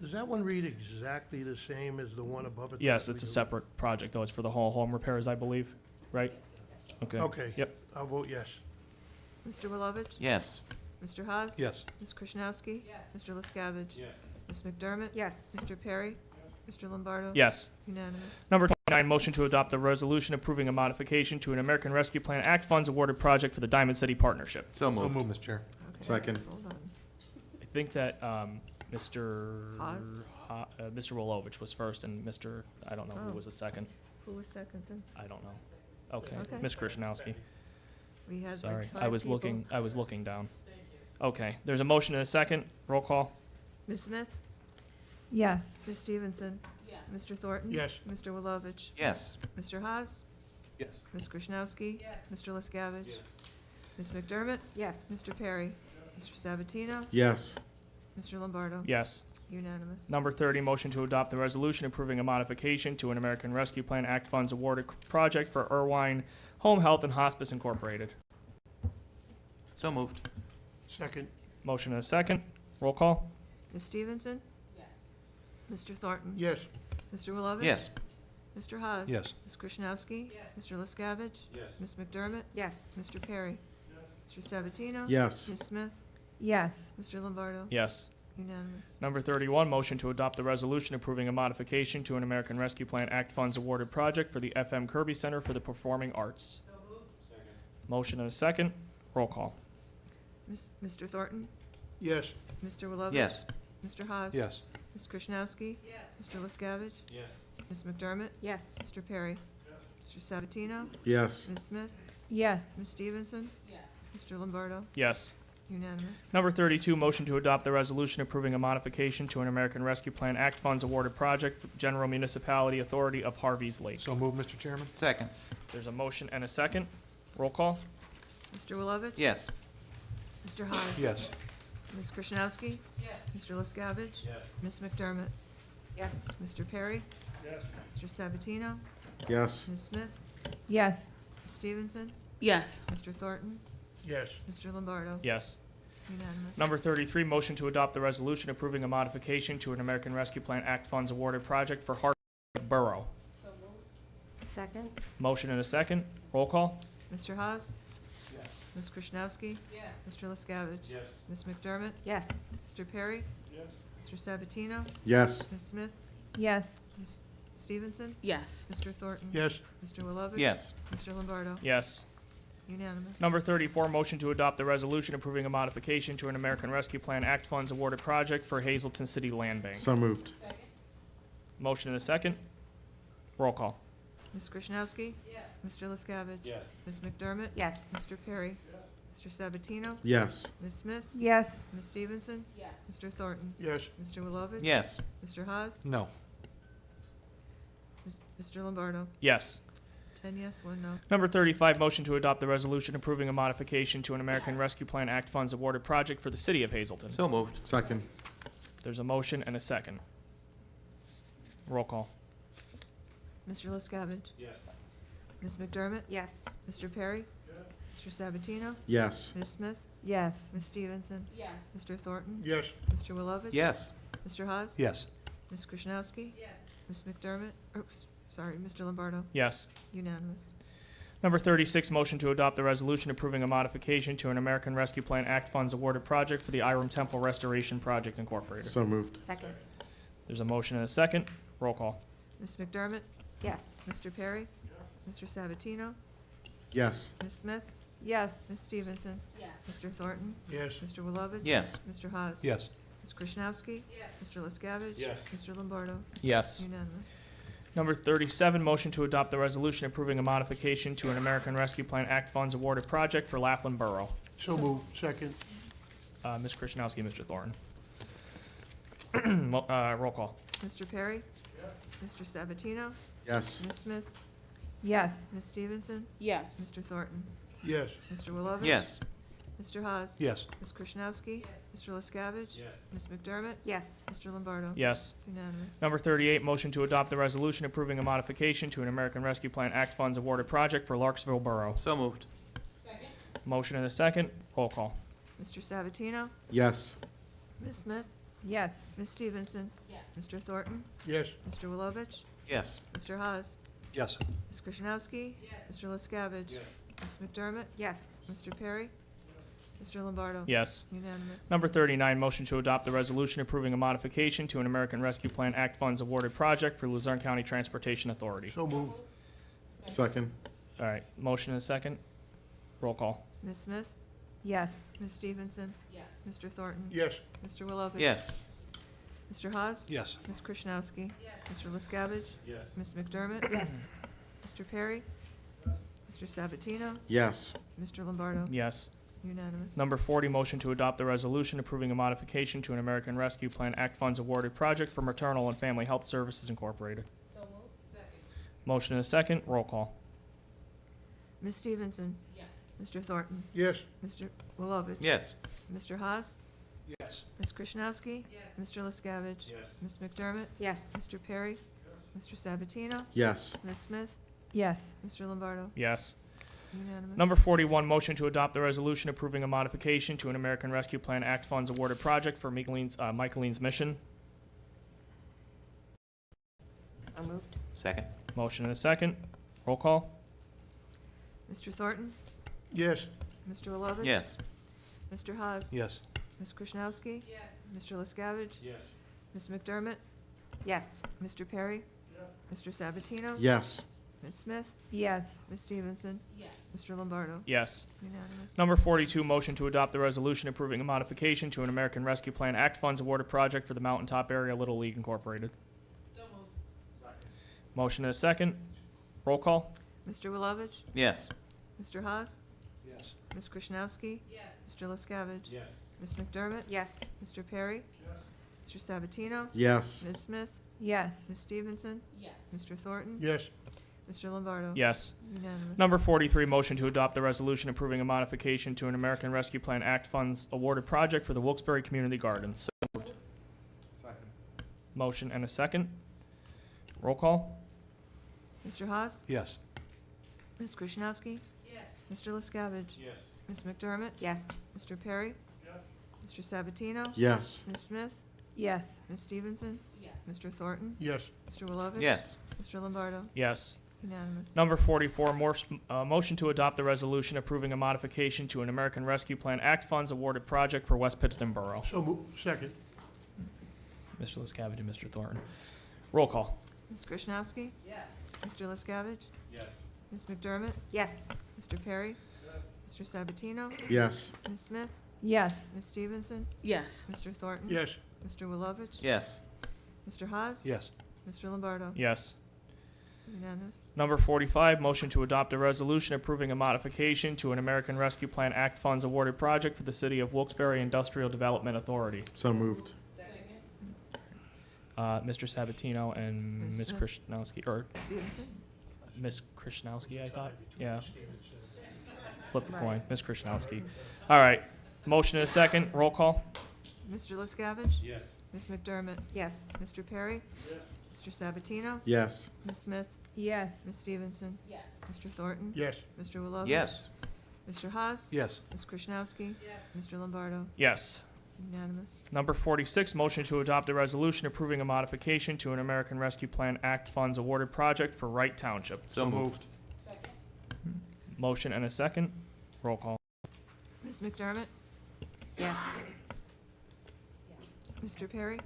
does that one read exactly the same as the one above it?
Yes,
that
it's a
we do?
separate project, though. It's for the whole home repairs, I believe, right? Okay.
Okay.
Yep.
I'll vote yes.
Mr. Wilovich?
Yes.
Mr. Haas?
Yes.
Ms. Krishnowski?
Yes.
Mr. Liscavige?
Yes.
Ms. McDermott?
Yes.
Mr. Perry? Mr. Lombardo?
Yes.
Unanimous.
Number 29, motion to adopt the resolution approving a modification to an American Rescue Plan Act funds awarded project for the Diamond City Partnership.
So
So
moved.
moved, Mr. Chair.
Okay,
Second.
Hold on.
I think that Mr.
Haas?
Mr. Wilovich was first, and Mr. I don't know who
Oh.
was the second.
Who was second then?
I don't know. Okay,
Okay.
Ms. Krishnowski.
We had
Sorry,
like
I
five
was
people.
looking down. Okay, there's a motion and a second. Roll call.
Ms. Smith?
Yes.
Ms. Stevenson?
Yes.
Mr. Thornton?
Yes.
Mr. Wilovich?
Yes.
Mr. Haas?
Yes.
Ms. Krishnowski?
Yes.
Mr. Liscavige? Ms. McDermott?
Yes.
Mr. Perry? Mr. Sabatino?
Yes.
Mr. Lombardo?
Yes.
Unanimous.
Number 30, motion to adopt the resolution approving a modification to an American Rescue Plan Act funds awarded project for Irvine Home Health and Hospice Incorporated.
So moved.
Second.
Motion and a second. Roll call.
Ms. Stevenson?
Yes.
Mr. Thornton?
Yes.
Mr. Wilovich?
Yes.
Mr. Haas?
Yes.
Ms. Krishnowski?
Yes.
Mr. Liscavige?
Yes.
Ms. McDermott?
Yes.
Mr. Perry? Mr. Sabatino?
Yes.
Ms. Smith?
Yes.
Mr. Lombardo?
Yes.
Unanimous.
Number 31, motion to adopt the resolution approving a modification to an American Rescue Plan Act funds awarded project for the FM Kirby Center for the Performing Arts.
So moved.
Second.
Motion and a second. Roll call.
Mr. Thornton?
Yes.
Mr. Wilovich?
Yes.
Mr. Haas?
Yes.
Ms. Krishnowski?
Yes.
Mr. Liscavige?
Yes.
Ms. McDermott?
Yes.
Mr. Perry? Mr. Sabatino?
Yes.
Ms. Smith?
Yes.
Ms. Stevenson?
Yes.
Mr. Lombardo?
Yes.
Unanimous.
Number 32, motion to adopt the resolution approving a modification to an American Rescue Plan Act funds awarded project for General Municipality Authority of Harvey's Lake.
So moved, Mr. Chairman.
Second.
There's a motion and a second. Roll call.
Mr. Wilovich?
Yes.
Mr. Haas?
Yes.
Ms. Krasinowski?
Yes.
Mr. Liscavige?
Yes.
Ms. McDermott?
Yes.
Mr. Perry?
Yes.
Mr. Sabatino?
Yes.
Ms. Smith?
Yes.
Ms. Stevenson?
Yes.
Mr. Thornton?
Yes.
Mr. Lombardo?
Yes.
Unanimous.
Number 33, motion to adopt the resolution approving a modification to an American Rescue Plan Act funds awarded project for Hartwick Borough.
So moved.
Second.
Motion and a second. Roll call.
Mr. Haas?
Yes.
Ms. Krasinowski?
Yes.
Mr. Liscavige?
Yes.
Ms. McDermott?
Yes.
Mr. Perry?
Yes.
Mr. Sabatino?
Yes.
Ms. Smith?
Yes.
Ms. Stevenson?
Yes.
Mr. Thornton?
Yes.
Mr. Wilovich?
Yes.
Mr. Lombardo?
Yes.
Unanimous.
Number 34, motion to adopt the resolution approving a modification to an American Rescue Plan Act funds awarded project for Hazelton City Land Bank.
So moved.
Second.
Motion and a second. Roll call.
Ms. Krasinowski?
Yes.
Mr. Liscavige?
Yes.
Ms. McDermott?
Yes.
Mr. Perry? Mr. Sabatino?
Yes.
Ms. Smith?
Yes.
Ms. Stevenson?
Yes.
Mr. Thornton?
Yes.
Mr. Wilovich?
Yes.
Mr. Haas?
No.
Mr. Lombardo?
Yes.
10 yes, 1 no.
Number 35, motion to adopt the resolution approving a modification to an American Rescue Plan Act funds awarded project for the city of Hazelton.
So moved.
Second.
There's a motion and a second. Roll call.
Mr. Liscavige?
Yes.
Ms. McDermott?
Yes.
Mr. Perry? Mr. Sabatino?
Yes.
Ms. Smith?
Yes.
Ms. Stevenson?
Yes.
Mr. Thornton?
Yes.
Mr. Wilovich?
Yes.
Mr. Haas?
Yes.
Ms. Krasinowski?
Yes.
Ms. McDermott? Sorry, Mr. Lombardo?
Yes.
Unanimous.
Number 36, motion to adopt the resolution approving a modification to an American Rescue Plan Act funds awarded project for the Iram Temple Restoration Project Incorporated.
So moved.
Second.
There's a motion and a second. Roll call.
Ms. McDermott?
Yes.
Mr. Perry? Mr. Sabatino?
Yes.
Ms. Smith?
Yes.
Ms. Stevenson?
Yes.
Mr. Thornton?
Yes.
Mr. Wilovich?
Yes.
Mr. Haas?
Yes.
Ms. Krasinowski?
Yes.
Mr. Liscavige?
Yes.
Mr. Lombardo?
Yes.
Unanimous.
Number 37, motion to adopt the resolution approving a modification to an American Rescue Plan Act funds awarded project for Laughlin Borough.
So moved. Second.
Ms. Krasinowski, Mr. Thornton. Roll call.
Mr. Perry? Mr. Sabatino?
Yes.
Ms. Smith?
Yes.
Ms. Stevenson?
Yes.
Mr. Thornton?
Yes.
Mr. Wilovich?
Yes.
Mr. Haas?
Yes.
Ms. Krasinowski? Mr. Liscavige?
Yes.
Ms. McDermott?
Yes.
Mr. Lombardo?
Yes.
Unanimous.
Number 38, motion to adopt the resolution approving a modification to an American Rescue Plan Act funds awarded project for Larksville Borough.
So moved.
Second.
Motion and a second. Roll call.
Mr. Sabatino?
Yes.
Ms. Smith?
Yes.
Ms. Stevenson?
Yes.
Mr. Thornton?
Yes.
Mr. Wilovich?
Yes.
Mr. Haas?
Yes.
Ms. Krasinowski?
Yes.
Mr. Liscavige?
Yes.
Ms. McDermott?
Yes.
Mr. Perry? Mr. Lombardo?
Yes.
Unanimous.
Number 39, motion to adopt the resolution approving a modification to an American Rescue Plan Act funds awarded project for Luzerne County Transportation Authority.
So moved.
Second.
All right, motion and a second. Roll call.
Ms. Smith?
Yes.
Ms. Stevenson?
Yes.
Mr. Thornton?
Yes.
Mr. Wilovich?
Yes.
Mr. Haas?
Yes.
Ms. Krasinowski?
Yes.
Mr. Liscavige?
Yes.
Ms. McDermott?
Yes.
Mr. Perry? Mr. Sabatino?
Yes.
Mr. Lombardo?
Yes.
Unanimous.
Number 40, motion to adopt the resolution approving a modification to an American Rescue Plan Act funds awarded project for Maternal and Family Health Services Incorporated.
So moved. Second.
Motion and a second. Roll call.
Ms. Stevenson?
Yes.
Mr. Thornton?
Yes.
Mr. Wilovich?
Yes.
Mr. Haas?
Yes.
Ms. Krasinowski?
Yes.
Mr. Liscavige?
Yes.
Ms. McDermott?
Yes.
Mr. Perry? Mr. Sabatino?
Yes.
Ms. Smith?
Yes.
Mr. Lombardo?
Yes.
Unanimous.
Number 41, motion to adopt the resolution approving a modification to an American Rescue Plan Act funds awarded project for Michaeline's Mission.
So moved.
Second.
Motion and a second. Roll call.
Mr. Thornton?
Yes.
Mr. Wilovich?
Yes.
Mr. Haas?
Yes.
Ms. Krasinowski?
Yes.
Mr. Liscavige?
Yes.
Ms. McDermott?
Yes.
Mr. Perry? Mr. Sabatino?
Yes.
Ms. Smith?
Yes.
Ms. Stevenson?
Yes.
Mr. Lombardo?
Yes.
Unanimous.
Number 42, motion to adopt the resolution approving a modification to an American Rescue Plan Act funds awarded project for the Mountaintop Area Little League Incorporated.
So moved.
Motion and a second. Roll call.
Mr. Wilovich?
Yes.
Mr. Haas?
Yes.
Ms. Krasinowski?
Yes.
Mr. LaScavitch?
Yes.
Ms. McDermott?
Yes.
Mr. Perry? Mr. Sabatino?
Yes.
Ms. Smith?
Yes.
Ms. Stevenson?
Yes.
Mr. Thornton?
Yes.
Mr. Lombardo?
Yes.
Unanimous.
Number 43, motion to adopt the resolution approving a modification to an American Rescue Plan Act funds awarded project for the Wilkes-barre Community Gardens. So moved.
Second.
Motion and a second. Roll call.
Mr. Haas?
Yes.
Ms. Krasinowski?
Yes.
Mr. LaScavitch?
Yes.
Ms. McDermott?
Yes.
Mr. Perry? Mr. Sabatino?
Yes.
Ms. Smith?
Yes.
Ms. Stevenson?
Yes.
Mr. Thornton?
Yes.
Mr. Wilovich?
Yes.
Mr. Lombardo?
Yes.
Unanimous.
Number 44, motion to adopt the resolution approving a modification to an American Rescue Plan Act funds awarded project for West Pittston Borough.
Second.
Mr. LaScavitch and Mr. Thornton. Roll call.
Ms. Krasinowski?
Yes.
Mr. LaScavitch?
Yes.
Ms. McDermott?
Yes.
Mr. Perry? Mr. Sabatino?
Yes.
Ms. Smith?
Yes.
Ms. Stevenson?
Yes.
Mr. Thornton?
Yes.
Mr. Wilovich?
Yes.
Mr. Haas?
Yes.
Mr. Lombardo?
Yes.
Unanimous.
Number 45, motion to adopt a resolution approving a modification to an American Rescue Plan Act funds awarded project for the City of Wilkes-barre Industrial Development Authority.
So moved.
Mr. Sabatino and
Ms.
Ms.
Smith.
Krishnowski, or
Stevenson?
Ms. Krishnowski, I thought? Yeah. Flip the
Right.
coin. Ms. Krishnowski. All right. Motion and a second. Roll call.
Mr. LaScavitch?
Yes.
Ms. McDermott?
Yes.
Mr. Perry? Mr. Sabatino?
Yes.
Ms. Smith?
Yes.
Ms. Stevenson?
Yes.
Mr. Thornton?
Yes.
Mr. Wilovich?
Yes.
Mr. Haas?
Yes.
Ms. Krasinowski?
Yes.
Mr. Lombardo?
Yes.
Unanimous.
Number 46, motion to adopt a resolution approving a modification to an American Rescue Plan Act funds awarded project for Wright Township.
So moved.
Motion and a second. Roll call.
Ms. McDermott?
Yes.
Mr. Perry?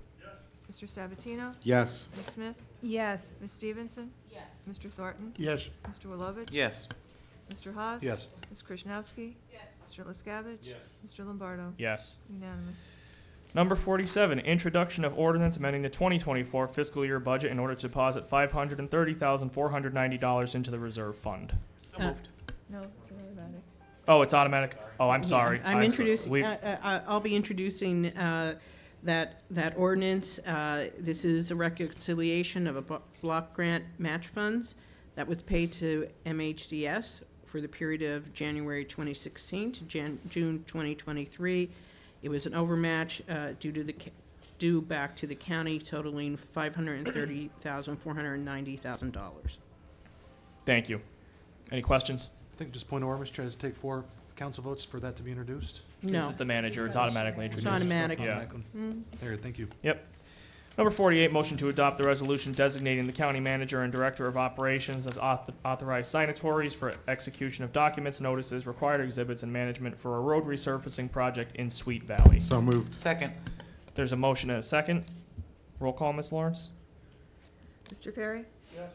Mr. Sabatino?
Yes.
Ms. Smith?
Yes.
Ms. Stevenson?
Yes.
Mr. Thornton?
Yes.
Mr. Wilovich?
Yes.
Mr. Haas?
Yes.
Ms. Krasinowski?
Yes.
Mr. LaScavitch?
Yes.
Mr. Lombardo?
Yes.
Unanimous.
Number 47, introduction of ordinance amending the 2024 fiscal year budget in order to deposit $530,490 into the reserve fund.
No, it's automatic.
Oh, it's automatic? Oh, I'm sorry.
I'm introducing,
we-
I'll be introducing that ordinance. This is a reconciliation of a block grant match funds that was paid to MHDS for the period of January 2016 to June 2023. It was an overmatch due back to the county totaling $530,490,000.
Thank you. Any questions?
I think just point of order, Mr. Chair, does it take 4 council votes for that to be introduced?
Since
No,
it's the manager, it's automatically
it's
introduced.
automatic.
Yeah.
There, thank you.
Yep. Number 48, motion to adopt the resolution designating the county manager and director of operations as authorized signatories for execution of documents, notices, required exhibits, and management for a road resurfacing project in Sweet Valley.
So moved.
Second.
There's a motion and a second. Roll call, Ms. Lawrence?
Mr. Perry? Yes.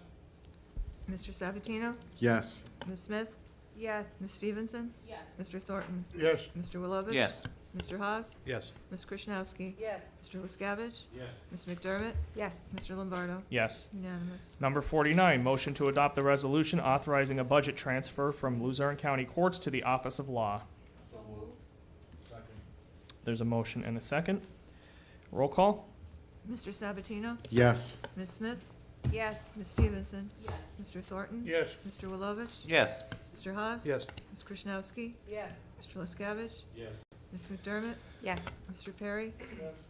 Mr. Sabatino?
Yes.
Ms. Smith?
Yes.
Ms. Stevenson?
Yes.
Mr. Thornton?
Yes.
Mr. Wilovich?
Yes.
Mr. Haas?
Yes.
Ms. Krasinowski?
Yes.
Mr. LaScavitch?
Yes.
Ms. McDermott?
Yes.
Mr. Lombardo?
Yes.
Unanimous.
Number 49, motion to adopt the resolution authorizing a budget transfer from Luzerne County Courts to the Office of Law. There's a motion and a second. Roll call?
Mr. Sabatino?
Yes.
Ms. Smith?
Yes.
Ms. Stevenson?
Yes.
Mr. Thornton?
Yes.
Mr. Wilovich?
Yes.
Mr. Haas?
Yes.
Ms. Krasinowski?
Yes.
Mr. LaScavitch?
Yes.
Ms. McDermott?
Yes.
Mr. Perry?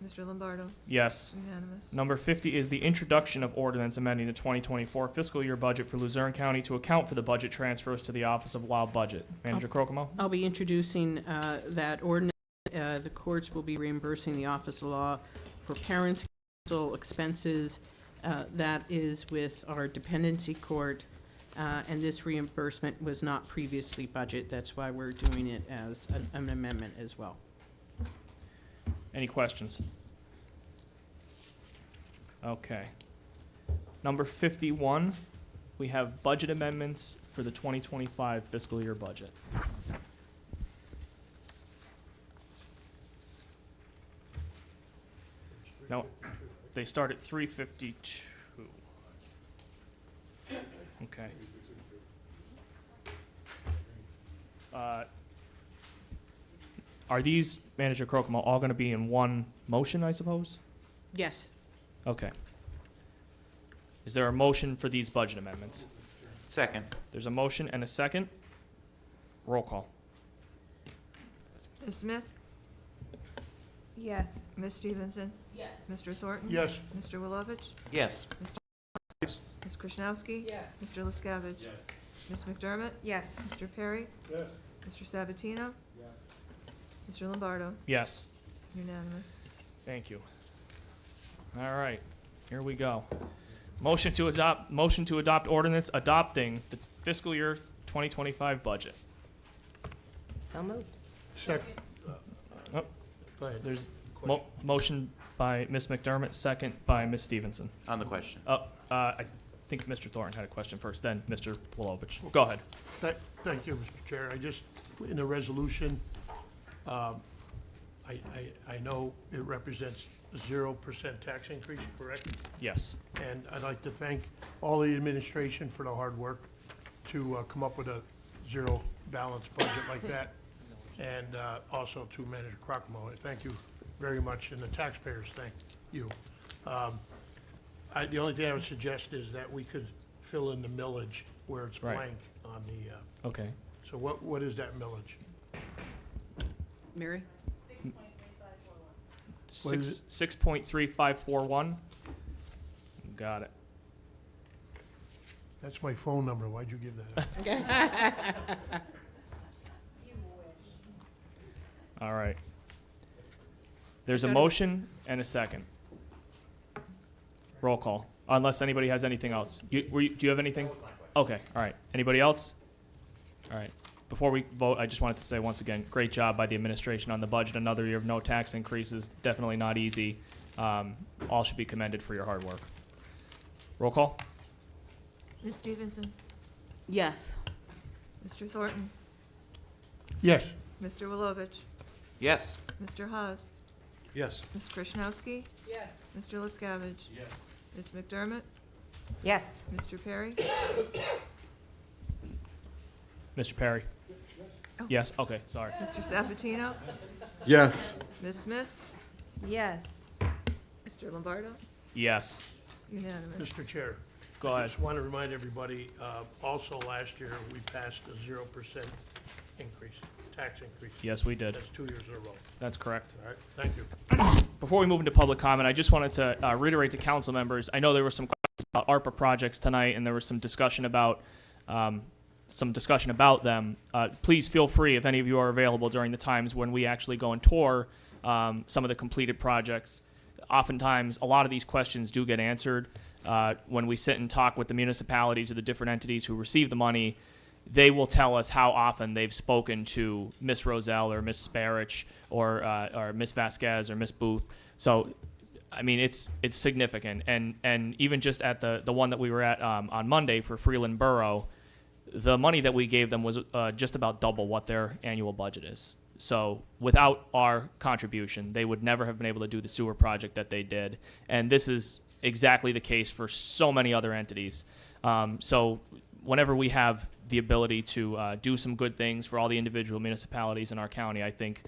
Mr. Lombardo?
Yes.
Unanimous.
Number 50 is the introduction of ordinance amending the 2024 fiscal year budget for Luzerne County to account for the budget transfers to the Office of Law Budget. Manager Crocomo?
I'll be introducing that ordinance. The courts will be reimbursing the Office of Law for parents' counsel expenses. That is with our dependency court, and this reimbursement was not previously budgeted. That's why we're doing it as an amendment as well.
Any questions? Okay. Number 51, we have budget amendments for the 2025 fiscal year budget. No, they start at 352. Okay. Are these, Manager Crocomo, all going to be in one motion, I suppose?
Yes.
Okay. Is there a motion for these budget amendments?
Second.
There's a motion and a second. Roll call.
Ms. Smith?
Yes.
Ms. Stevenson?
Yes.
Mr. Thornton?
Yes.
Mr. Wilovich?
Yes.
Ms. Krasnowski?
Yes.
Mr. Liscavige?
Yes.
Ms. McDermott?
Yes.
Mr. Perry?
Yes.
Mr. Sabatino? Mr. Lombardo?
Yes.
Unanimous.
Thank you. All right, here we go. Motion to adopt ordinance adopting the fiscal year 2025 budget.
So moved.
Second.
Oh,
Go ahead.
there's motion by Ms. McDermott, second by Ms. Stevenson.
On the question.
I think Mr. Thornton had a question first, then Mr. Wilovich. Go ahead.
Thank you, Mr. Chair. I just, in the resolution, I know it represents a 0% tax increase, correct?
Yes.
And I'd like to thank all the administration for the hard work to come up with a zero balanced budget like that. And also to Manager Crocomo, thank you very much, and the taxpayers, thank you. The only thing I would suggest is that we could fill in the millage where it's
Right.
blank on the,
Okay.
so what is that millage?
Mary?
What is
6.3541. Got it.
That's my phone number, why'd you give that out?
All right. There's a
Got it.
motion and a second. Roll call, unless anybody has anything else. Do you have anything? Okay, all right. Anybody else? All right. Before we vote, I just wanted to say once again, great job by the administration on the budget. Another year of no tax increases, definitely not easy. All should be commended for your hard work. Roll call?
Ms. Stevenson?
Yes.
Mr. Thornton?
Yes.
Mr. Wilovich?
Yes.
Mr. Haas?
Yes.
Ms. Krasnowski?
Yes.
Mr. Liscavige?
Yes.
Ms. McDermott?
Yes.
Mr. Perry?
Mr. Perry?
Oh.
Yes, okay, sorry.
Mr. Sabatino?
Yes.
Ms. Smith?
Yes.
Mr. Lombardo?
Yes.
Unanimous.
Mr. Chair.
Go
I
ahead.
just want to remind everybody, also last year, we passed a 0% increase, tax increase.
Yes, we did.
That's 2 years in a row.
That's correct.
All right, thank you.
Before we move into public comment, I just wanted to reiterate to council members, I know there were some questions about ARPA projects tonight, and there was some discussion about them. Please feel free, if any of you are available during the times when we actually go and tour some of the completed projects. Oftentimes, a lot of these questions do get answered when we sit and talk with the municipalities or the different entities who receive the money. They will tell us how often they've spoken to Miss Roselle or Miss Sparich or Miss Vasquez or Miss Booth. So, I mean, it's significant. And even just at the one that we were at on Monday for Freeland Borough, the money that we gave them was just about double what their annual budget is. So without our contribution, they would never have been able to do the sewer project that they did. And this is exactly the case for so many other entities. So whenever we have the ability to do some good things for all the individual municipalities in our county, I think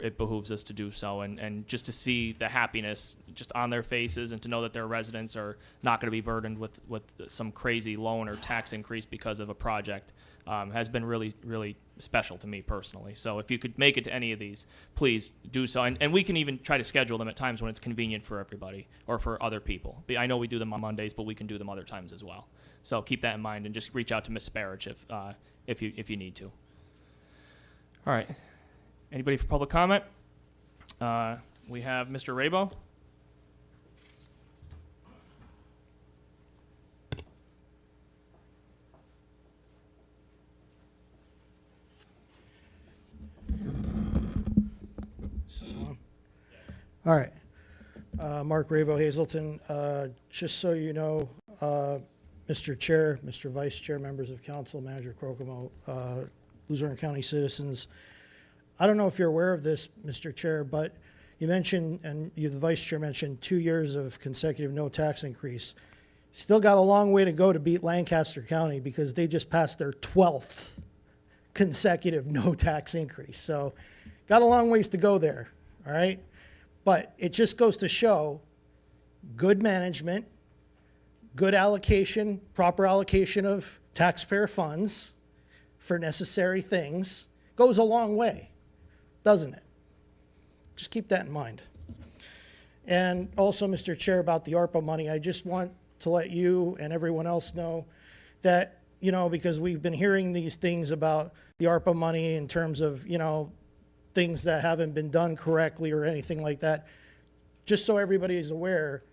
it behooves us to do so. And just to see the happiness just on their faces and to know that their residents are not going to be burdened with some crazy loan or tax increase because of a project has been really, really special to me personally. So if you could make it to any of these, please do so. And we can even try to schedule them at times when it's convenient for everybody or for other people. I know we do them on Mondays, but we can do them other times as well. So keep that in mind and just reach out to Ms. Sparich if you need to. All right. Anybody for public comment? We have Mr. Rabo.
All right. Mark Rabo, Hazelton. Just so you know, Mr. Chair, Mr. Vice Chair, members of council, Manager Crocomo, Luzerne County citizens, I don't know if you're aware of this, Mr. Chair, but you mentioned, and the Vice Chair mentioned, 2 years of consecutive no tax increase. Still got a long way to go to beat Lancaster County because they just passed their 12th consecutive no tax increase. So got a long ways to go there, all right? But it just goes to show good management, good allocation, proper allocation of taxpayer funds for necessary things goes a long way, doesn't it? Just keep that in mind. And also, Mr. Chair, about the ARPA money, I just want to let you and everyone else know that, you know, because we've been hearing these things about the ARPA money in terms of, you know, things that haven't been done correctly or anything like that. Just so everybody is aware,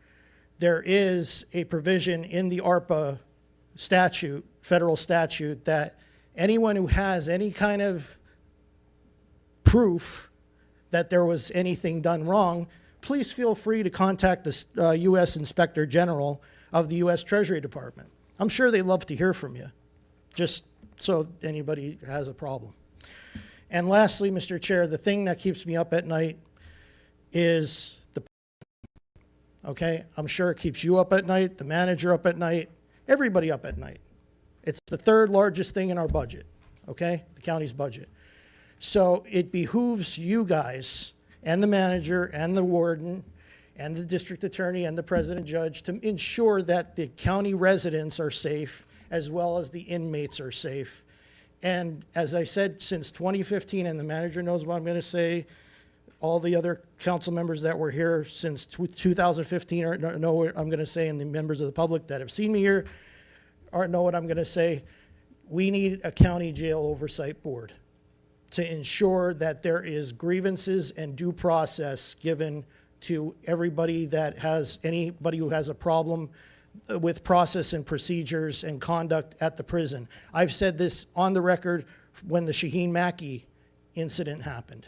there is a provision in the ARPA statute, federal statute, that anyone who has any kind of proof that there was anything done wrong, please feel free to contact the U.S. Inspector General of the U.S. Treasury Department. I'm sure they'd love to hear from you, just so anybody has a problem. And lastly, Mr. Chair, the thing that keeps me up at night is the, okay, I'm sure it keeps you up at night, the manager up at night, everybody up at night. It's the third largest thing in our budget, okay, the county's budget. So it behooves you guys and the manager and the warden and the district attorney and the president judge to ensure that the county residents are safe as well as the inmates are safe. And as I said, since 2015, and the manager knows what I'm going to say, all the other council members that were here since 2015 know what I'm going to say, and the members of the public that have seen me here know what I'm going to say. We need a county jail oversight board to ensure that there is grievances and due process given to everybody that has, anybody who has a problem with process and procedures and conduct at the prison. I've said this on the record when the Shaheen Mackey incident happened.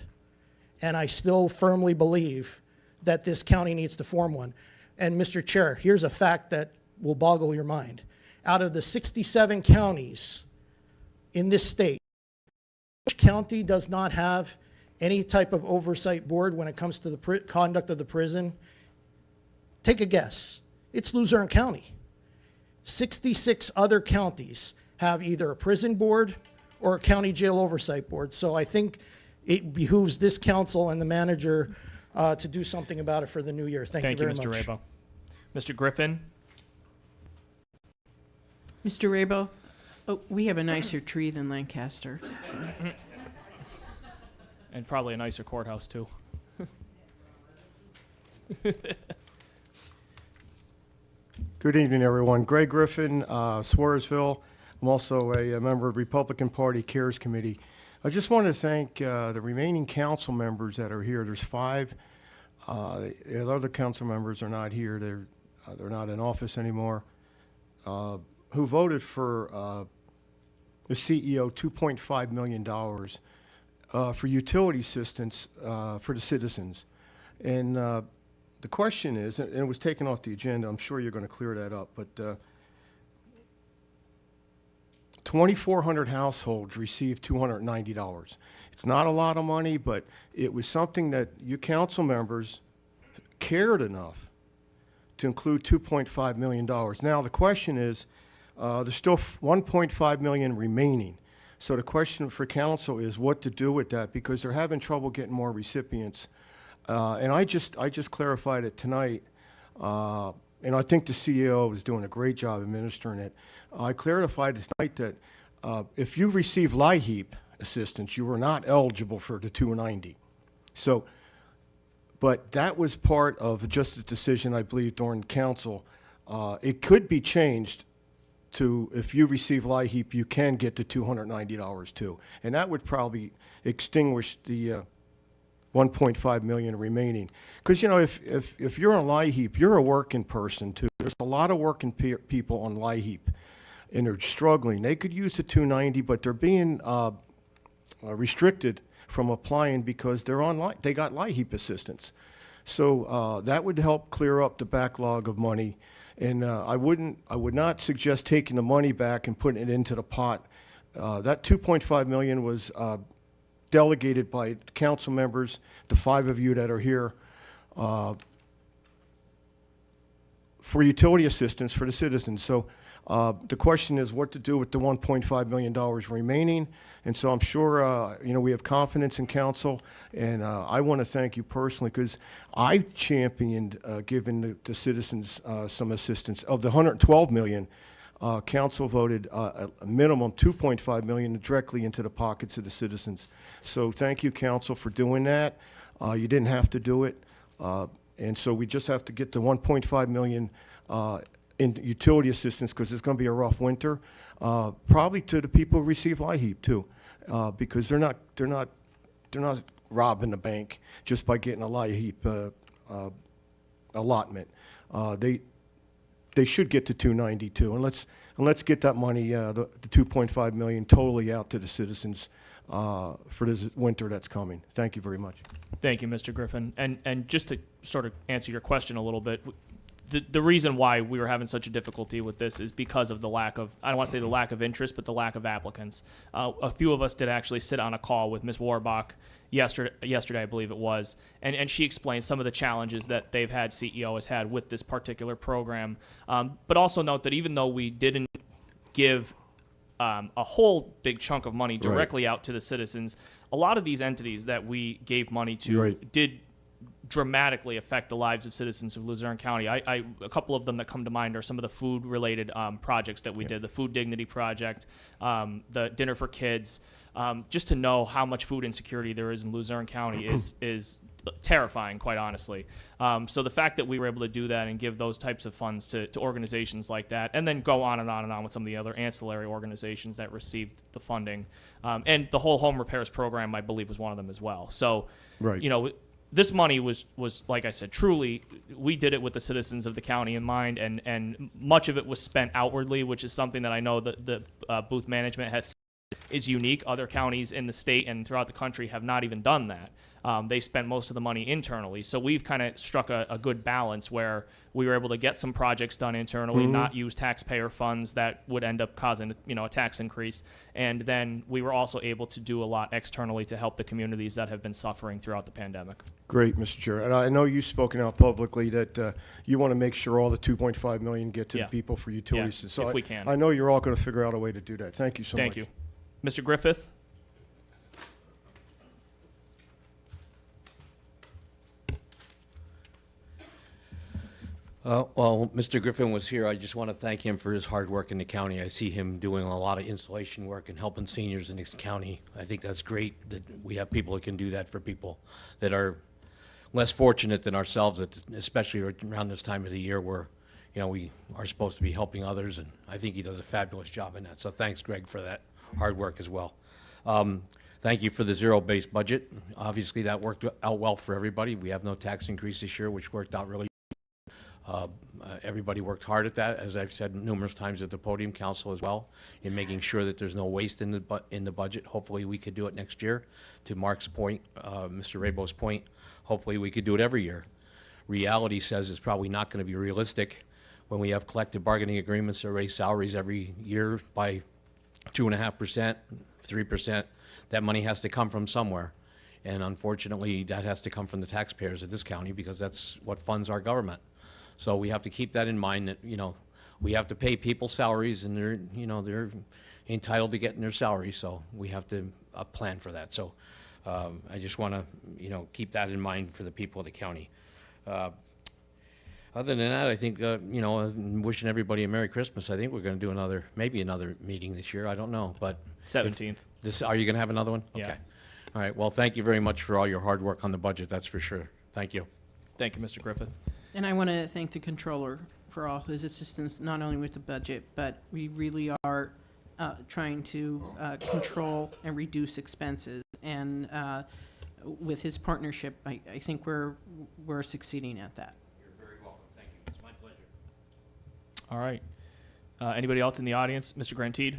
And I still firmly believe that this county needs to form one. And Mr. Chair, here's a fact that will boggle your mind. Out of the 67 counties in this state, which county does not have any type of oversight board when it comes to the conduct of the prison? Take a guess. It's Luzerne County. 66 other counties have either a prison board or a county jail oversight board. So I think it behooves this council and the manager to do something about it for the new year. Thank you very much.
Thank you, Mr. Rabo. Mr. Griffin?
Mr. Rabo, oh, we have a nicer tree than Lancaster.
And probably a nicer courthouse, too.
Good evening, everyone. Greg Griffin, Swarsville. I'm also a member of Republican Party Cares Committee. I just want to thank the remaining council members that are here. There's 5. The other council members are not here. They're not in office anymore. Who voted for the CEO $2.5 million for utility assistance for the citizens. And the question is, and it was taken off the agenda, I'm sure you're going to clear that up, but 2,400 households received $290. It's not a lot of money, but it was something that you council members cared enough to include $2.5 million. Now, the question is, there's still $1.5 million remaining. So the question for council is what to do with that, because they're having trouble getting more recipients. And I just clarified it tonight, and I think the CEO is doing a great job administering it. I clarified tonight that if you receive LIHEAP assistance, you were not eligible for the $290. So, but that was part of just a decision, I believe, during council. It could be changed to, if you receive LIHEAP, you can get the $290 too. And that would probably extinguish the 1.5 million remaining. Because, you know, if you're on LIHEAP, you're a working person too. There's a lot of working people on LIHEAP, and they're struggling. They could use the 290, but they're being restricted from applying because they're on they got LIHEAP assistance. So that would help clear up the backlog of money. And I would not suggest taking the money back and putting it into the pot. That 2.5 million was delegated by council members, the 5 of you that are here, for utility assistance for the citizens. So The question is what to do with the $1.5 million remaining. And so I'm sure, we have confidence in council. And I want to thank you personally because I championed giving the citizens some assistance. Of the $112 million, council voted a minimum $2.5 million directly into the pockets of the citizens. So thank you, council, for doing that. You didn't have to do it. And so we just have to get the $1.5 million in utility assistance because it's going to be a rough winter. Probably to the people who receive LIHEAP too, because they're not robbing the bank just by getting a LIHEAP allotment. They should get to 292, and let's get that money, the 2.5 million, totally out to the citizens for this winter that's coming. Thank you very much.
Thank you, Mr. Griffin. And just to sort of answer your question a little bit, the reason why we were having such a difficulty with this is because of the lack of, I don't want to say the lack of interest, but the lack of applicants. A few of us did actually sit on a call with Ms. Warbach yesterday, I believe it was, and she explained some of the challenges that they've had, CEO has had with this particular program. But also note that even though we didn't give a whole big chunk of money directly out to the citizens, a lot of these entities that we gave money to did dramatically affect the lives of citizens of Luzerne County. A couple of them that come to mind are some of the food-related projects that we did, the Food Dignity Project, the Dinner for Kids. Just to know how much food insecurity there is in Luzerne County is terrifying, quite honestly. So the fact that we were able to do that and give those types of funds to organizations like that, and then go on and on and on with some of the other ancillary organizations that received the funding, and the whole home repairs program, I believe, was one of them as well. So, this money was, like I said, truly, we did it with the citizens of the county in mind, and much of it was spent outwardly, which is something that I know that the booth management has is unique. Other counties in the state and throughout the country have not even done that. They spend most of the money internally. So we've kind of struck a good balance where we were able to get some projects done internally, not use taxpayer funds that would end up causing a tax increase. And then we were also able to do a lot externally to help the communities that have been suffering throughout the pandemic.
Great, Mr. Chair. And I know you've spoken out publicly that you want to make sure all the $2.5 million get to the people for utilities. So
if we can.
I know you're all going to figure out a way to do that. Thank you so much.
Thank you. Mr. Griffith?
Well, Mr. Griffin was here. I just want to thank him for his hard work in the county. I see him doing a lot of installation work and helping seniors in this county. I think that's great that we have people that can do that for people that are less fortunate than ourselves, especially around this time of the year where, we are supposed to be helping others, and I think he does a fabulous job in that. So thanks, Greg, for that hard work as well. Thank you for the zero-based budget. Obviously, that worked out well for everybody. We have no tax increase this year, which worked out really well. Everybody worked hard at that, as I've said numerous times at the podium, council as well, in making sure that there's no waste in the budget. Hopefully, we could do it next year. To Mark's point, Mr. Rabo's point, hopefully we could do it every year. Reality says it's probably not going to be realistic when we have collective bargaining agreements that raise salaries every year by 2.5%, 3%. That money has to come from somewhere. And unfortunately, that has to come from the taxpayers of this county because that's what funds our government. So we have to keep that in mind that, we have to pay people salaries and they're entitled to getting their salaries. So we have to plan for that. So I just want to, keep that in mind for the people of the county. Other than that, I think, wishing everybody a Merry Christmas. I think we're going to do maybe another meeting this year. I don't know, but
17th.
Are you going to have another one?
Yeah.
Okay. All right. Well, thank you very much for all your hard work on the budget. That's for sure. Thank you.
Thank you, Mr. Griffith.
And I want to thank the controller for all his assistance, not only with the budget, but we really are trying to control and reduce expenses. And with his partnership, I think we're succeeding at that.
You're very welcome. Thank you. It's my pleasure.
All right. Anybody else in the audience? Mr. Grantide?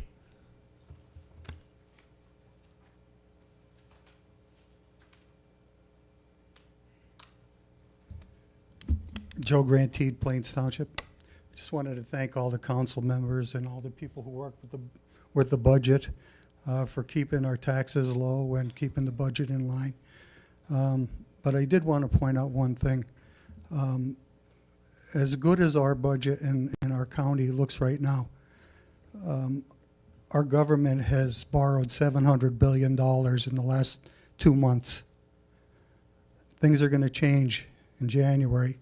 Joe Grantide, Plains Township. Just wanted to thank all the council members and all the people who worked with the budget for keeping our taxes low and keeping the budget in line. But I did want to point out one thing. As good as our budget in our county looks right now, our government has borrowed $700 billion in the last 2 months. Things are going to change in January.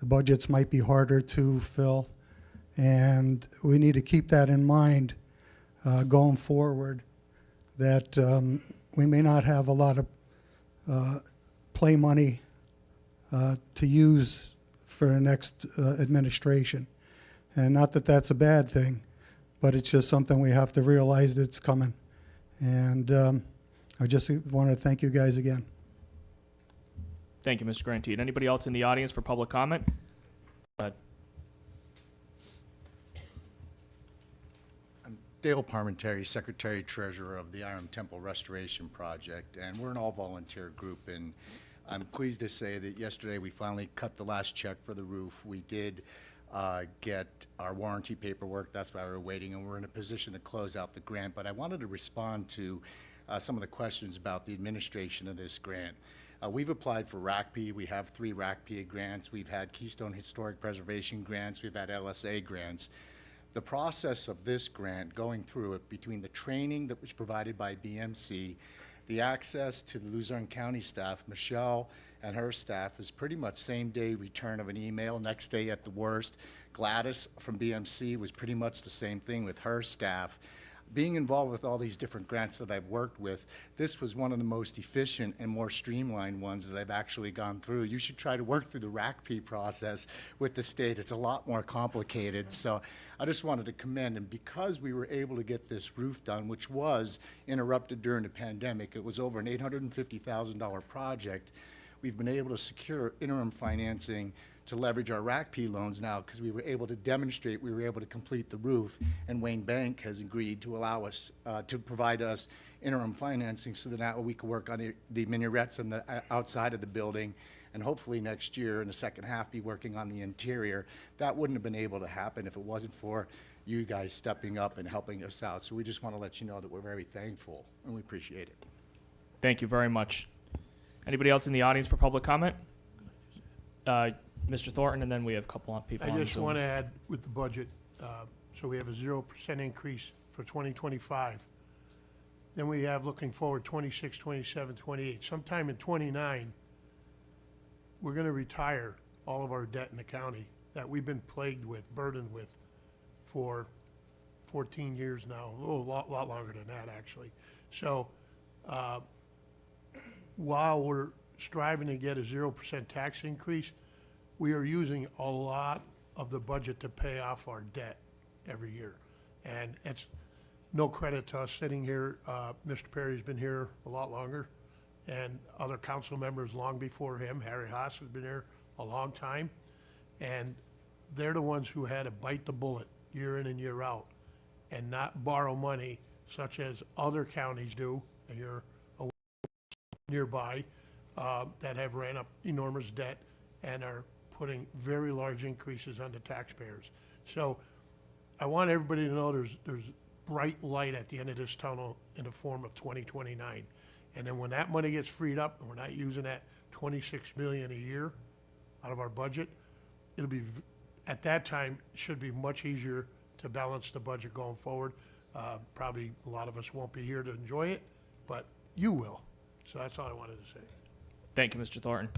The budgets might be harder to fill, and we need to keep that in mind going forward, that we may not have a lot of play money to use for the next administration. And not that that's a bad thing, but it's just something we have to realize that's coming. And I just want to thank you guys again.
Thank you, Mr. Grantine. Anybody else in the audience for public comment? Go ahead.
I'm Dale Parmentary, Secretary Treasurer of the Iron Temple Restoration Project, and we're an all-volunteer group, and I'm pleased to say that yesterday we finally cut the last check for the roof. We did get our warranty paperwork. That's why we're waiting, and we're in a position to close out the grant. But I wanted to respond to some of the questions about the administration of this grant. We've applied for RACP. We have 3 RACP grants. We've had Keystone Historic Preservation grants. We've had LSA grants. The process of this grant, going through it, between the training that was provided by BMC, the access to the Luzerne County staff, Michelle and her staff, is pretty much same-day return of an email, next day at the worst. Gladys from BMC was pretty much the same thing with her staff. Being involved with all these different grants that I've worked with, this was one of the most efficient and more streamlined ones that I've actually gone through. You should try to work through the RACP process with the state. It's a lot more complicated. So I just wanted to commend, and because we were able to get this roof done, which was interrupted during the pandemic, it was over an $850,000 project, we've been able to secure interim financing to leverage our RACP loans now, because we were able to demonstrate we were able to complete the roof, and Wayne Bank has agreed to allow us to provide us interim financing so that now we can work on the minarets and the outside of the building, and hopefully next year in the second half be working on the interior. That wouldn't have been able to happen if it wasn't for you guys stepping up and helping us out. So we just want to let you know that we're very thankful and we appreciate it.
Thank you very much. Anybody else in the audience for public comment? Mr. Thornton, and then we have a couple of people on
I just
Zoom.
want to add with the budget, so we have a 0% increase for 2025. Then we have, looking forward, 26, 27, 28. Sometime in 29, we're going to retire all of our debt in the county that we've been plagued with, burdened with for 14 years now, a lot longer than that, actually. So while we're striving to get a 0% tax increase, we are using a lot of the budget to pay off our debt every year. And it's no credit to us sitting here. Mr. Perry's been here a lot longer, and other council members long before him. Harry Haas has been here a long time. And they're the ones who had to bite the bullet year in and year out and not borrow money such as other counties do, and you're nearby, that have ran up enormous debt and are putting very large increases on the taxpayers. So I want everybody to know there's bright light at the end of this tunnel in the form of 2029. And then when that money gets freed up, and we're not using that $26 million a year out of our budget, it'll be, at that time, it should be much easier to balance the budget going forward. Probably a lot of us won't be here to enjoy it, but you will. So that's all I wanted to say.
Thank you, Mr. Thornton.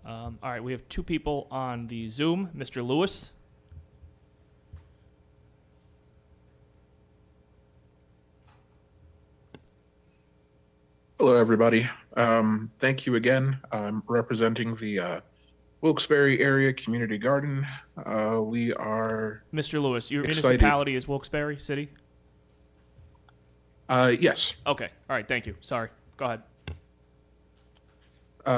All right, we have 2 people on the Zoom. Mr. Lewis.
Hello, everybody. Thank you again. I'm representing the Wilkes-barre area community garden. We are
Mr. Lewis, your
excited.
municipality is Wilkes-barre City?
Yes.
Okay. All right. Thank you. Sorry. Go ahead.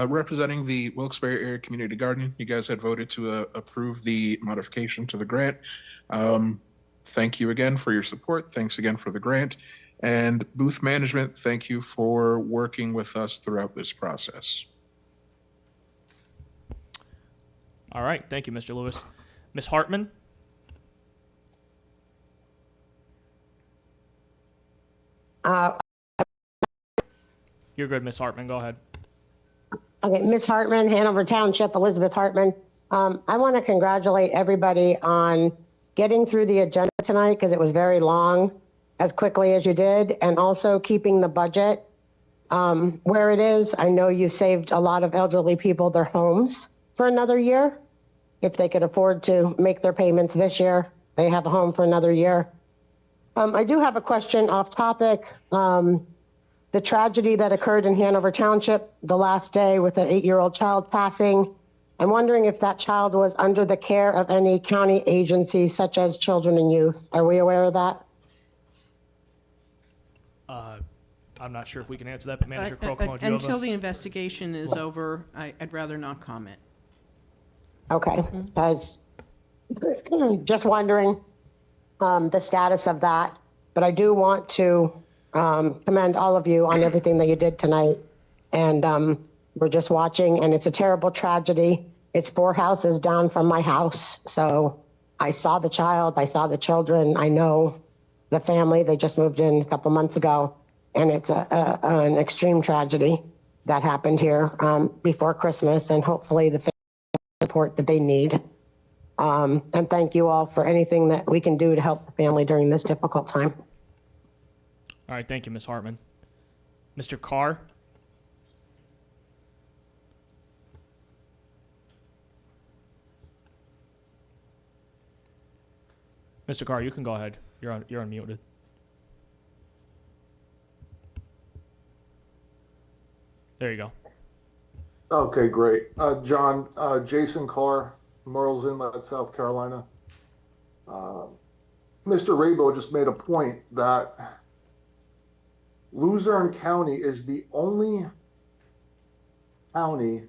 Representing the Wilkes-barre area community garden, you guys had voted to approve the modification to the grant. Thank you again for your support. Thanks again for the grant. And booth management, thank you for working with us throughout this process.
All right. Thank you, Mr. Lewis. Ms. Hartman? You're good, Ms. Hartman. Go ahead.
Okay, Ms. Hartman, Hanover Township, Elizabeth Hartman. I want to congratulate everybody on getting through the agenda tonight, because it was very long, as quickly as you did, and also keeping the budget where it is. I know you saved a lot of elderly people their homes for another year. If they could afford to make their payments this year, they have a home for another year. I do have a question off topic. The tragedy that occurred in Hanover Township the last day with an 8-year-old child passing, I'm wondering if that child was under the care of any county agencies such as Children and Youth. Are we aware of that?
I'm not sure if we can answer that, but Manager Kokomo, do you have
Until
a...
the investigation is over, I'd rather not comment.
Okay, because just wondering the status of that. But I do want to commend all of you on everything that you did tonight. And we're just watching, and it's a terrible tragedy. It's 4 houses down from my house. So I saw the child, I saw the children. I know the family. They just moved in a couple months ago. And it's an extreme tragedy that happened here before Christmas, and hopefully the support that they need. And thank you all for anything that we can do to help the family during this difficult time.
All right, thank you, Ms. Hartman. Mr. Carr? Mr. Carr, you can go ahead. You're unmuted. There you go.
Okay, great. John, Jason Carr, Murrells Inlet, South Carolina. Mr. Rabo just made a point that Luzerne County is the only county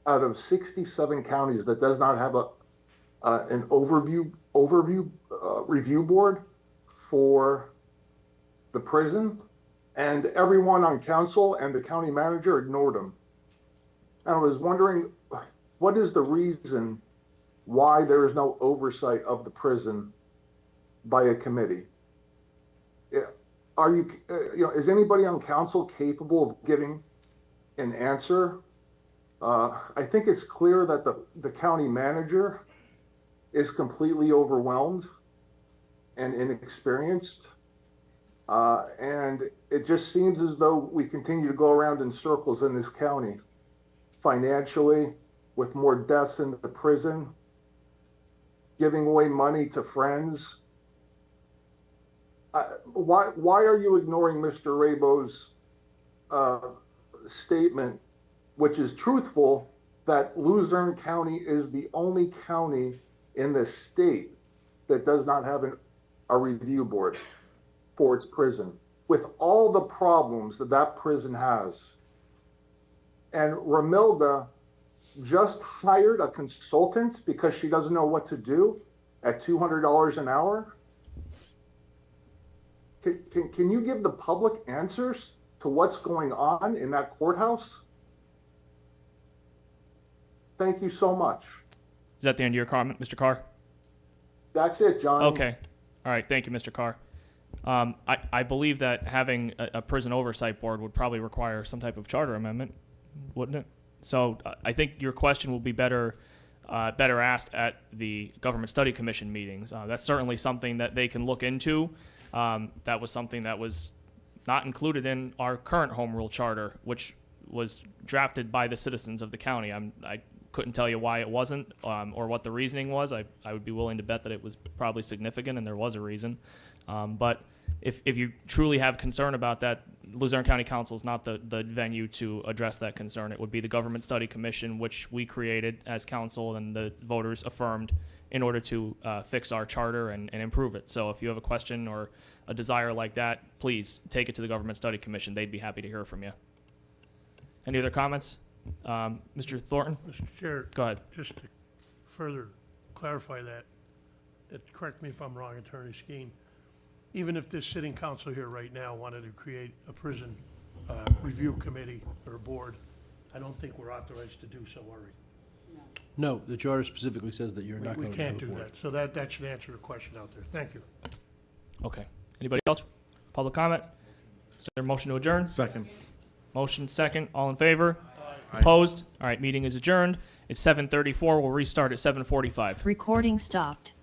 out of 67 counties that does not have an review board for the prison. And everyone on council and the county manager ignored them. And I was wondering, what is the reason why there is no oversight of the prison by a committee? Are you, is anybody on council capable of giving an answer? I think it's clear that the county manager is completely overwhelmed and inexperienced. And it just seems as though we continue to go around in circles in this county, financially, with more deaths in the prison, giving away money to friends. Why are you ignoring Mr. Rabo's statement, which is truthful, that Luzerne County is the only county in the state that does not have a review board for its prison, with all the problems that prison has? And Ramilda just hired a consultant because she doesn't know what to do at $200 an hour. Can you give the public answers to what's going on in that courthouse? Thank you so much.
Is that the end of your comment, Mr. Carr?
That's it, John.
Okay. All right. Thank you, Mr. Carr. I believe that having a prison oversight board would probably require some type of charter amendment, wouldn't it? So I think your question will be better asked at the Government Study Commission meetings. That's certainly something that they can look into. That was something that was not included in our current home rule charter, which was drafted by the citizens of the county. I couldn't tell you why it wasn't, or what the reasoning was. I would be willing to bet that it was probably significant and there was a reason. But if you truly have concern about that, Luzerne County Council is not the venue to address that concern. It would be the Government Study Commission, which we created as council and the voters affirmed in order to fix our charter and improve it. So if you have a question or a desire like that, please take it to the Government Study Commission. They'd be happy to hear from you. Any other comments? Mr. Thornton?
Mr. Chair.
Go ahead.
Just to further clarify that, correct me if I'm wrong, Attorney Skeen, even if this sitting council here right now wanted to create a prison review committee or board, I don't think we're authorized to do so, are we?
No, the charter specifically says that you're not going to.
We can't do that, so that should answer the question out there. Thank you.
Okay. Anybody else? Public comment? Is there a motion to adjourn?
Second.
Motion second. All in favor? Opposed? All right, meeting is adjourned. It's 7:34. We'll restart at 7:45.
Recording stopped.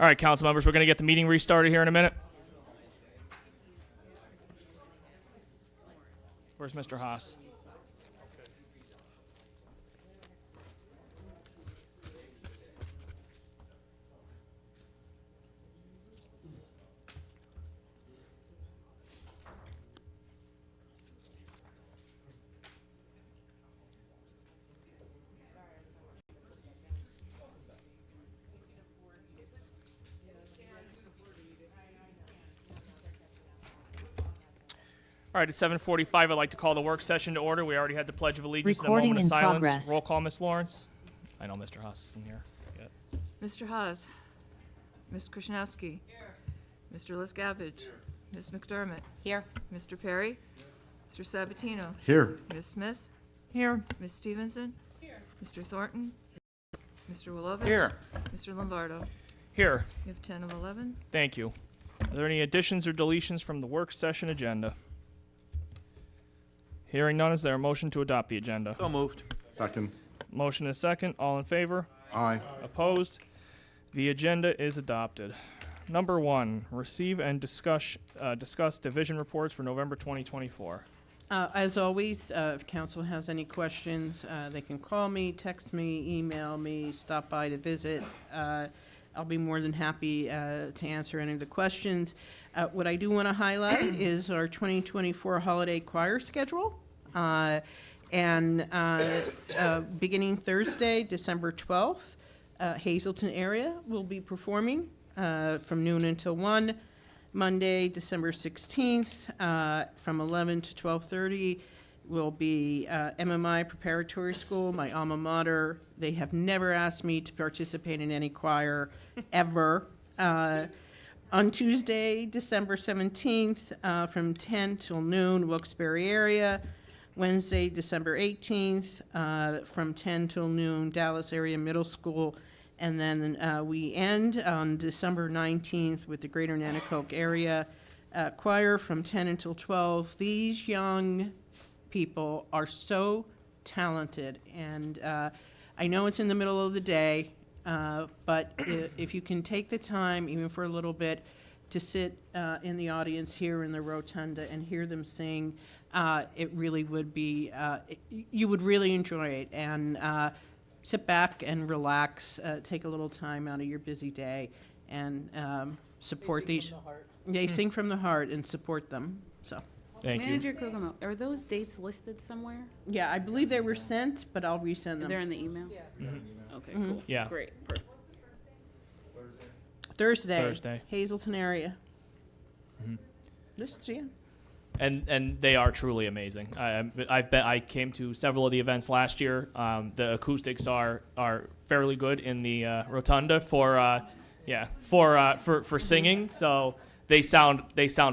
All right, council members, we're going to get the meeting restarted here in a minute. Where's Mr. Haas? All right, at 7:45, I'd like to call the work session to order. We already had the Pledge of Allegiance and a
Recording
moment of
in
silence.
progress.
Roll call, Ms. Lawrence. I know Mr. Haas is in here.
Mr. Haas. Ms. Krishnowski. Here. Mr. Liscavige. Ms. McDermott.
Here.
Mr. Perry. Mr. Sabatino.
Here.
Ms. Smith.
Here.
Ms. Stevenson. Here. Mr. Thornton. Mr. Wilovich.
Here.
Mr. Lombardo.
Here.
You have 10 of 11.
Thank you. Are there any additions or deletions from the work session agenda? Hearing none, is there a motion to adopt the agenda?
So moved.
Second.
Motion is second. All in favor?
Aye.
Opposed? The agenda is adopted. Number 1, receive and discuss division reports for November 2024.
As always, if council has any questions, they can call me, text me, email me, stop by to visit. I'll be more than happy to answer any of the questions. What I do want to highlight is our 2024 holiday choir schedule. Beginning Thursday, December 12th, Hazleton area will be performing from noon until 1. Monday, December 16th, from 11 to 12:30 will be MMI Preparatory School, my alma mater. They have never asked me to participate in any choir ever. On Tuesday, December 17th, from 10 till noon, Wilkes-barre area. Wednesday, December 18th, from 10 till noon, Dallas area middle school. And then we end on December 19th with the Greater Nanticoke area choir from 10 until 12. These young people are so talented, and I know it's in the middle of the day, but if you can take the time, even for a little bit, to sit in the audience here in the rotunda and hear them sing, it really would be, you would really enjoy it. And sit back and relax, take a little time out of your busy day, and support these. They sing from the heart and support them. So.
Thank you.
Manager Kokomo, are those dates listed somewhere?
Yeah, I believe they were sent, but I'll resend them.
They're in the email? Yeah. Okay, cool.
Yeah.
Great.
Thursday. Hazleton area. Just, yeah.
And they are truly amazing. I came to several of the events last year. The acoustics are fairly good in the rotunda for singing. So they sound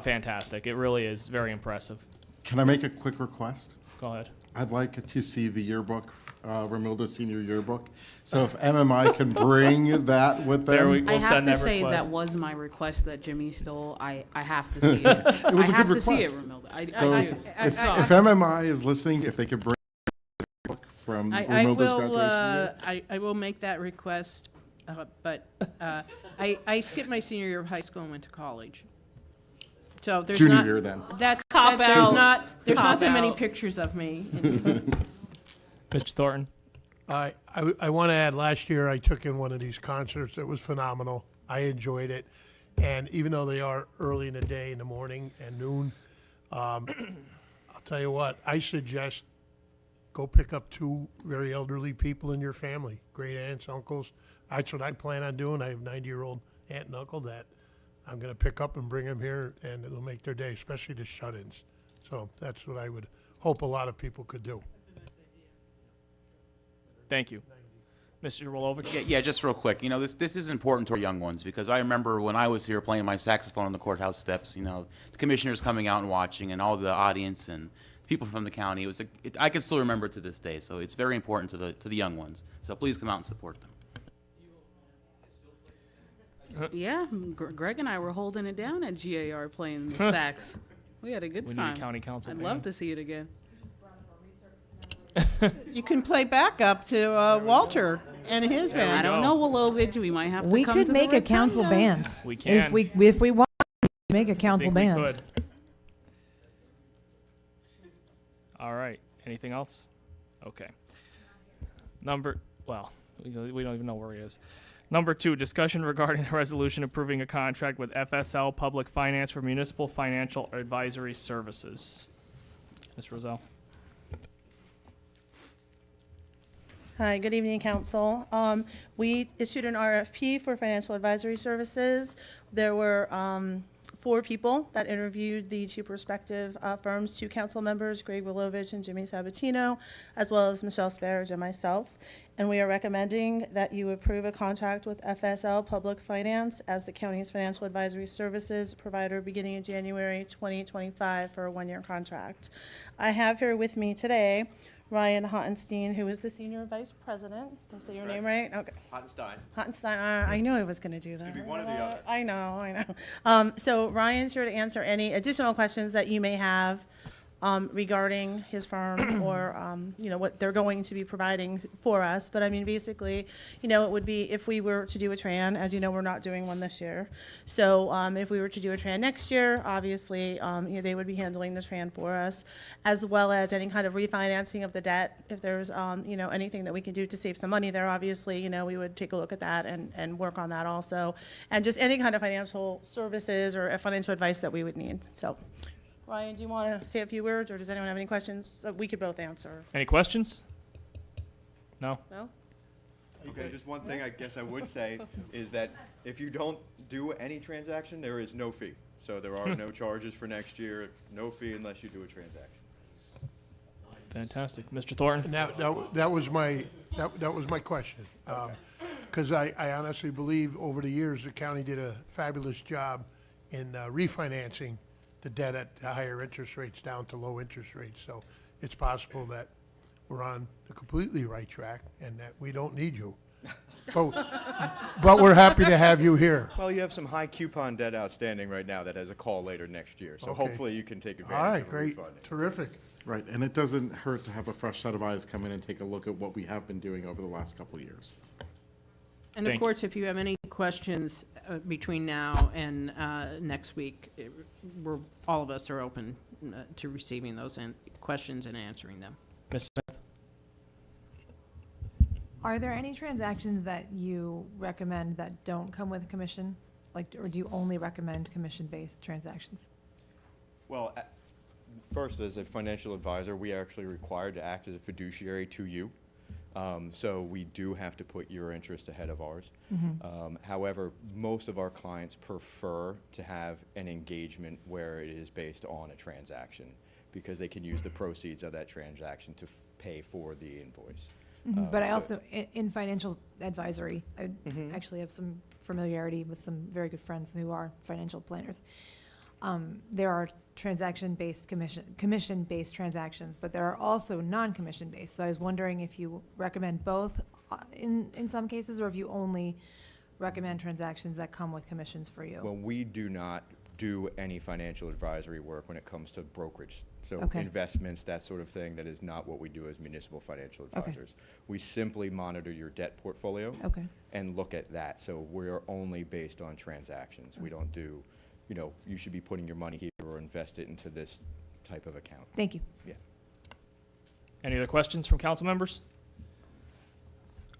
fantastic. It really is very impressive.
Can I make a quick request?
Go ahead.
I'd like to see the yearbook, Romilda Senior Yearbook. So if MMI can bring that with them.
I have to say that was my request that Jimmy stole. I have to see it.
It was
I
a
have
good
to see it,
request.
Romilda.
So if MMI is listening, if they could bring the book from Romilda's graduation.
I will make that request, but I skipped my senior year of high school and went to college. So there's
Junior
not
year then.
There's
Cop
not
out.
that many pictures of me.
Mr. Thornton.
I want to add, last year I took in one of these concerts. It was phenomenal. I enjoyed it. And even though they are early in the day, in the morning and noon, I'll tell you what, I suggest go pick up 2 very elderly people in your family, great aunts, uncles. That's what I plan on doing. I have a 90-year-old aunt and uncle that I'm going to pick up and bring them here, and it'll make their day, especially the shut-ins. So that's what I would hope a lot of people could do.
Thank you. Mr. Wilovich?
Yeah, just real quick. You know, this is important to our young ones, because I remember when I was here playing my saxophone on the courthouse steps, you know, the commissioners coming out and watching, and all the audience and people from the county. I can still remember it to this day, so it's very important to the young ones. So please come out and support them.
Yeah, Greg and I were holding it down at GAR playing the sax. We had a good
We
time.
need a county council
I'd
band.
love to see it again.
You can play backup to Walter. And his
There we
band.
I don't
go.
know, Wilovich, we might have to
We
come
could
to
make
the
a council
rotunda.
band.
We can.
If we want, we can make a
I
council
think we
band.
could. All right. Anything else? Okay. We don't even know where he is. Number 2, discussion regarding the resolution approving a contract with FSL Public Finance for municipal financial advisory services. Ms. Roselle.
Hi, good evening, council. We issued an RFP for financial advisory services. There were 4 people that interviewed the 2 prospective firms, 2 council members, Greg Wilovich and Jimmy Sabatino, as well as Michelle Sparrow and myself. And we are recommending that you approve a contract with FSL Public Finance as the county's financial advisory services provider beginning in January 2025 for a 1-year contract. I have here with me today Ryan Hottenstein, who is the Senior Vice President. Did I say your name right? Okay. Hottenstein. I knew I was going to do that.
Could be one or the other.
I know. So Ryan's here to answer any additional questions that you may have regarding his firm or, what they're going to be providing for us. But I mean, basically, it would be if we were to do a tran, as you know, we're not doing one this year. So if we were to do a tran next year, obviously, they would be handling the tran for us, as well as any kind of refinancing of the debt. If there's, anything that we can do to save some money there, obviously, we would take a look at that and work on that also. And just any kind of financial services or financial advice that we would need. So. Ryan, do you want to say a few words, or does anyone have any questions? We could both answer.
Any questions? No?
No?
Okay, just one thing I guess I would say is that if you don't do any transaction, there is no fee. So there are no charges for next year, no fee unless you do a transaction.
Fantastic. Mr. Thornton?
That was my question. Because I honestly believe over the years, the county did a fabulous job in refinancing the debt at higher interest rates down to low interest rates. So it's possible that we're on the completely right track and that we don't need you. But we're happy to have you here.
Well, you have some high coupon debt outstanding right now that has a call later next year. So
Okay.
hopefully you can take advantage
All right,
of a
great,
refund.
terrific.
Right, and it doesn't hurt to have a fresh set of eyes come in and take a look at what we have been doing over the last couple of years.
And of
Thank
course, if you have any questions between now and next week, all of us are open to receiving those questions and answering them.
Ms. Smith?
Are there any transactions that you recommend that don't come with a commission? Or do you only recommend commission-based transactions?
Well, first, as a financial advisor, we are actually required to act as a fiduciary to you. So we do have to put your interest ahead of ours. However, most of our clients prefer to have an engagement where it is based on a transaction because they can use the proceeds of that transaction to pay for the invoice.
But I also, in financial advisory, I actually have some familiarity with some very good friends who are financial planners. There are transaction-based commission-based transactions, but there are also non-commission-based. So I was wondering if you recommend both in some cases, or if you only recommend transactions that come with commissions for you.
Well, we do not do any financial advisory work when it comes to brokerage. So
Okay.
investments, that sort of thing, that is not what we do as municipal financial advisors. We simply monitor your debt portfolio and look at that. So we're only based on transactions. We don't do, you should be putting your money here or invest it into this type of account.
Thank you.
Yeah.
Any other questions from council members?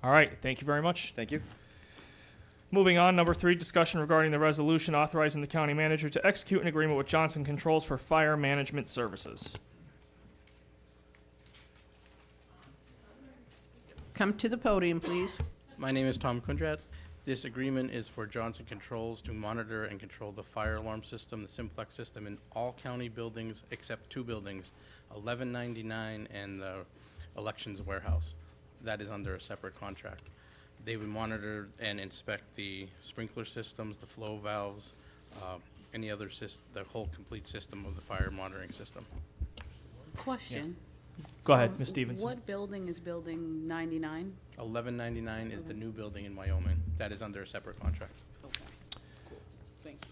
All right, thank you very much.
Thank you.
Moving on, number 3, discussion regarding the resolution authorizing the county manager to execute an agreement with Johnson Controls for fire management services.
Come to the podium, please.
My name is Tom Kundrat. This agreement is for Johnson Controls to monitor and control the fire alarm system, the simplex system, in all county buildings except 2 buildings, 1199 and the elections warehouse. That is under a separate contract. They would monitor and inspect the sprinkler systems, the flow valves, any other the whole complete system of the fire monitoring system.
Question.
Go ahead, Ms. Stevenson.
What building is building 99?
1199 is the new building in Wyoming. That is under a separate contract.
Okay. Cool. Thank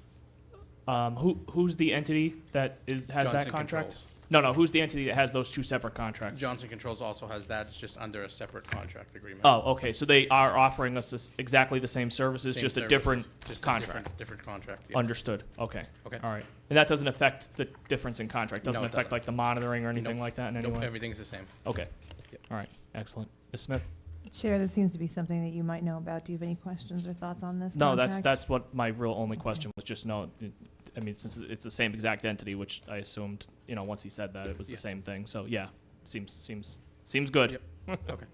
you.
Who's the entity that has that
Johnson
contract?
Controls.
No, who's the entity that has those two separate contracts?
Johnson Controls also has that, it's just under a separate contract agreement.
Oh, okay, so they are offering us exactly the same services,
Same
just a
services,
different
just a
contract?
different contract, yes.
Understood, okay.
Okay.
All right. And that doesn't affect the difference in contract? Doesn't
No, it
affect
doesn't.
like the monitoring or anything
Nope.
like that in any
Nope,
way?
everything's the same.
Okay. All right, excellent. Ms. Smith?
Chair, this seems to be something that you might know about. Do you have any questions or thoughts on this
No,
contract?
that's what my real only question was, just I mean, since it's the same exact entity, which I assumed, once he said that, it was the same thing. So, yeah, seems good.
Yep. Okay.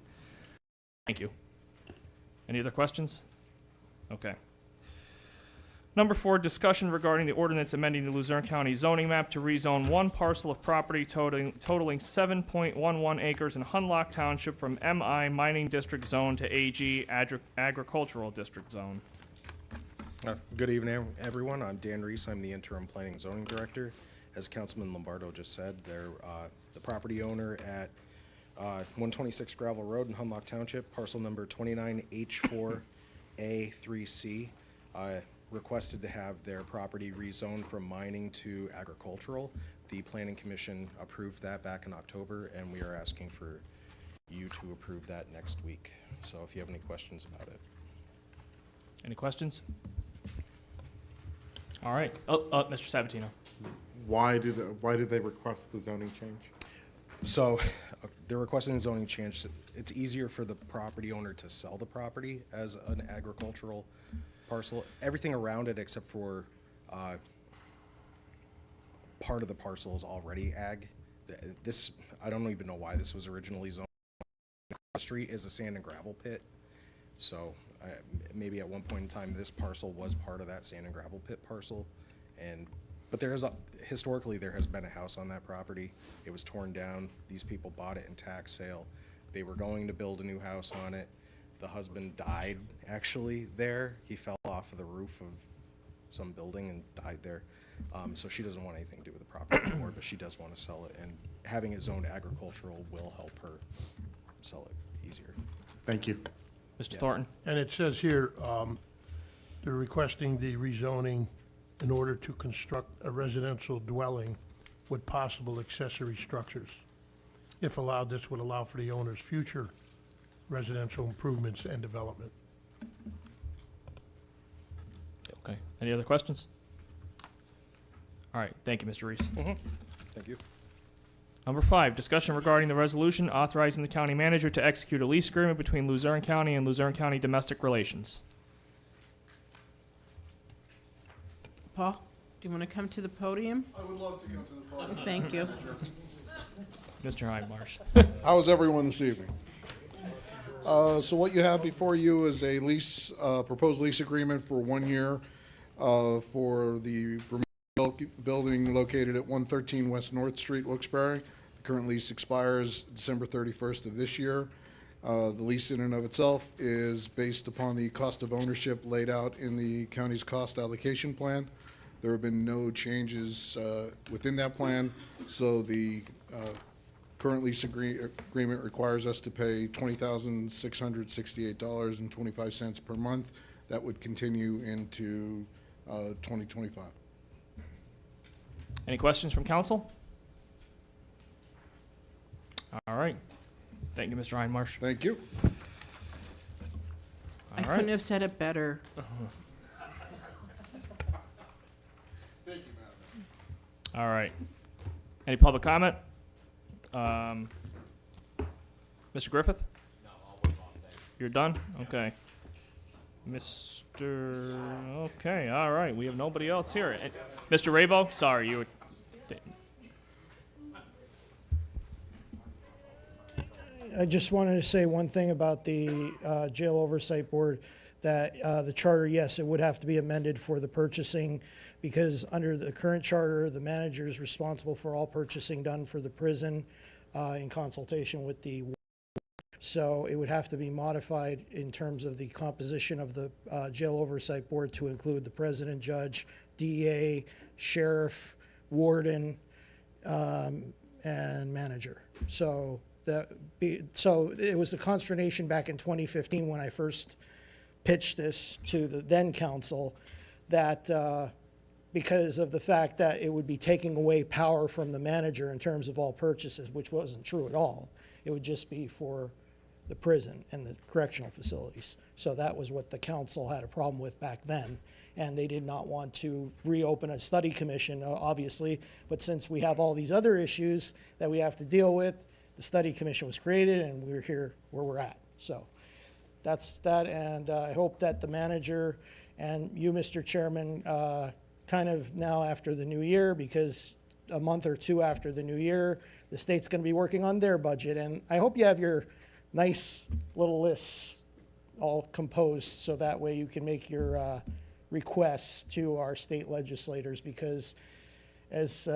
Thank you. Any other questions? Okay. Number 4, discussion regarding the ordinance amending the Luzerne County zoning map to rezone one parcel of property totaling 7.11 acres in Hunlock Township from MI Mining District Zone to AG Agricultural District Zone.
Good evening, everyone. I'm Dan Reese. I'm the interim planning zoning director. As Councilman Lombardo just said, they're the property owner at 126 Gravel Road in Hunlock Township, parcel number 29H4A3C. Requested to have their property rezoned from mining to agricultural. The Planning Commission approved that back in October, and we are asking for you to approve that next week. So if you have any questions about it.
Any questions? All right. Mr. Sabatino.
Why did they request the zoning change?
So they're requesting a zoning change. It's easier for the property owner to sell the property as an agricultural parcel. Everything around it except for part of the parcel is already ag. This, I don't even know why this was originally zoned. The street is a sand and gravel pit. So maybe at one point in time, this parcel was part of that sand and gravel pit parcel. But historically, there has been a house on that property. It was torn down. These people bought it in tax sale. They were going to build a new house on it. The husband died actually there. He fell off of the roof of some building and died there. So she doesn't want anything to do with the property anymore, but she does want to sell it. And having it zoned agricultural will help her sell it easier.
Thank you.
Mr. Thornton?
And it says here, they're requesting the rezoning in order to construct a residential dwelling with possible accessory structures. If allowed, this would allow for the owner's future residential improvements and development.
Okay. Any other questions? All right. Thank you, Mr. Reese.
Thank you.
Number 5, discussion regarding the resolution authorizing the county manager to execute a lease agreement between Luzerne County and Luzerne County Domestic Relations.
Paul, do you want to come to the podium?
I would love to come to the podium.
Thank you.
Mr. Hindmarsh.
How's everyone this evening? So what you have before you is a proposed lease agreement for 1 year for the building located at 113 West North Street, Wilkes-barre. The current lease expires December 31st of this year. The lease in and of itself is based upon the cost of ownership laid out in the county's cost allocation plan. There have been no changes within that plan, so the current lease agreement requires us to pay $20,668.25 per month. That would continue into 2025.
Any questions from council? All right. Thank you, Mr. Hindmarsh.
Thank you.
I couldn't have said it better.
Thank you, Madam.
All right. Any public comment? Mr. Griffith? No, I'll work on that. You're done? Okay. Okay, all right. We have nobody else here. Mr. Rabo? Sorry, you were...
I just wanted to say one thing about the Jail Oversight Board, that the charter, yes, it would have to be amended for the purchasing, because under the current charter, the manager is responsible for all purchasing done for the prison in consultation with the so it would have to be modified in terms of the composition of the Jail Oversight Board to include the president, judge, DA, sheriff, warden, and manager. So it was the consternation back in 2015 when I first pitched this to the then council that because of the fact that it would be taking away power from the manager in terms of all purchases, which wasn't true at all. It would just be for the prison and the correctional facilities. So that was what the council had a problem with back then. And they did not want to reopen a study commission, obviously. But since we have all these other issues that we have to deal with, the study commission was created and we're here where we're at. So that's that. And I hope that the manager and you, Mr. Chairman, kind of now after the new year, because a month or two after the new year, the state's going to be working on their budget. And I hope you have your nice little lists all composed so that way you can make your requests to our state legislators, because as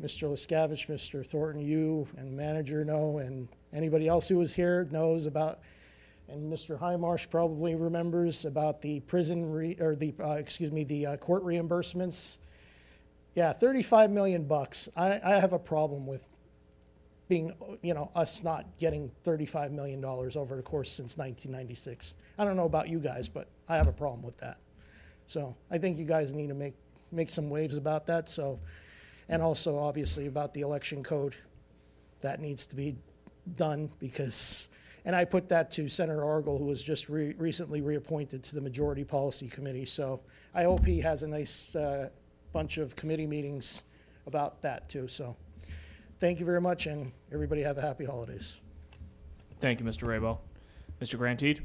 Mr. Liscavich, Mr. Thornton, you and the manager know, and anybody else who was here knows about, and Mr. Highmarsh probably remembers about the prison the court reimbursements. Yeah, $35 million. I have a problem with being, us not getting $35 million over the course since 1996. I don't know about you guys, but I have a problem with that. So I think you guys need to make some waves about that. So, and also obviously about the election code, that needs to be done because, and I put that to Senator Argel, who was just recently reappointed to the Majority Policy Committee. So I hope he has a nice bunch of committee meetings about that too. So thank you very much, and everybody have a happy holidays.
Thank you, Mr. Rabo. Mr. Grantede?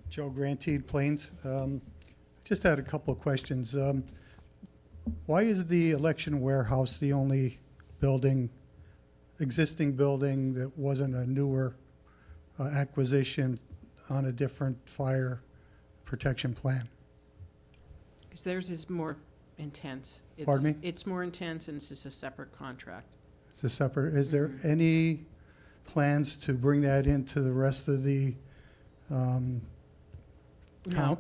Joe Grantede, Plains. Just had a couple of questions. Why is the election warehouse the only existing building that wasn't a newer acquisition on a different fire protection plan?
Because theirs is more intense.
Pardon me?
It's more intense, and it's just a separate contract.
It's a separate. Is there any plans to bring that into the rest of the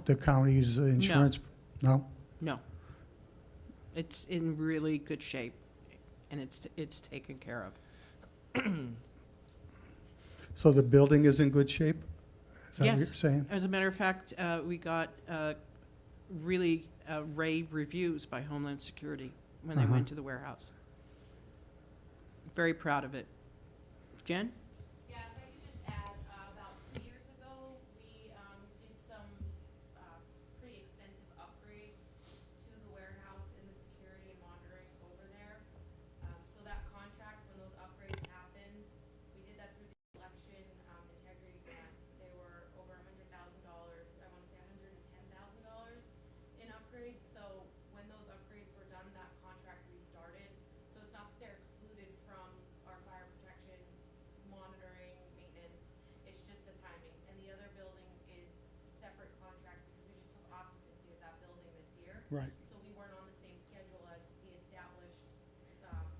the county's insurance? No.
No. It's in really good shape, and it's taken care of.
So the building is in good shape? Is that
Yes.
what you're saying?
As a matter of fact, we got really rave reviews by Homeland Security when they went to the warehouse. Very proud of it. Jen?
Yeah, if I could just add, about 2 years ago, we did some pretty extensive upgrades to the warehouse and the security and monitoring over there. So that contract, when those upgrades happened, we did that through the election integrity grant. They were over $100,000. I want to say $110,000 in upgrades. So when those upgrades were done, that contract restarted. So it's not that they're excluded from our fire protection, monitoring, maintenance. It's just the timing. And the other building is separate contract because we just took occupancy of that building this year.
Right.
So we weren't on the same schedule as the established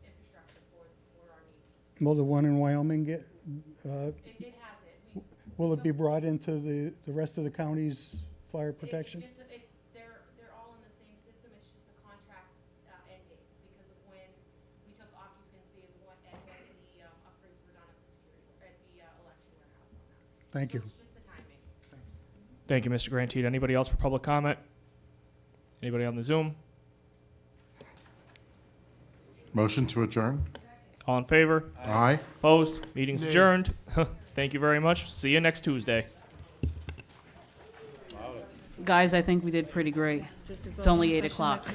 infrastructure for our needs.
Will the one in Wyoming get,
It has it.
will it be brought into the rest of the county's fire protection?
They're all in the same system. It's just the contract end dates because of when we took occupancy and when the upgrades were done at the election warehouse on that.
Thank you.
It's just the timing.
Thank you, Mr. Grantede. Anybody else for public comment? Anybody on the Zoom?
Motion to adjourn?
All in favor?
Aye.
Opposed? Meeting's adjourned. Thank you very much. See you next Tuesday.
Guys, I think we did pretty great. It's only 8 o'clock.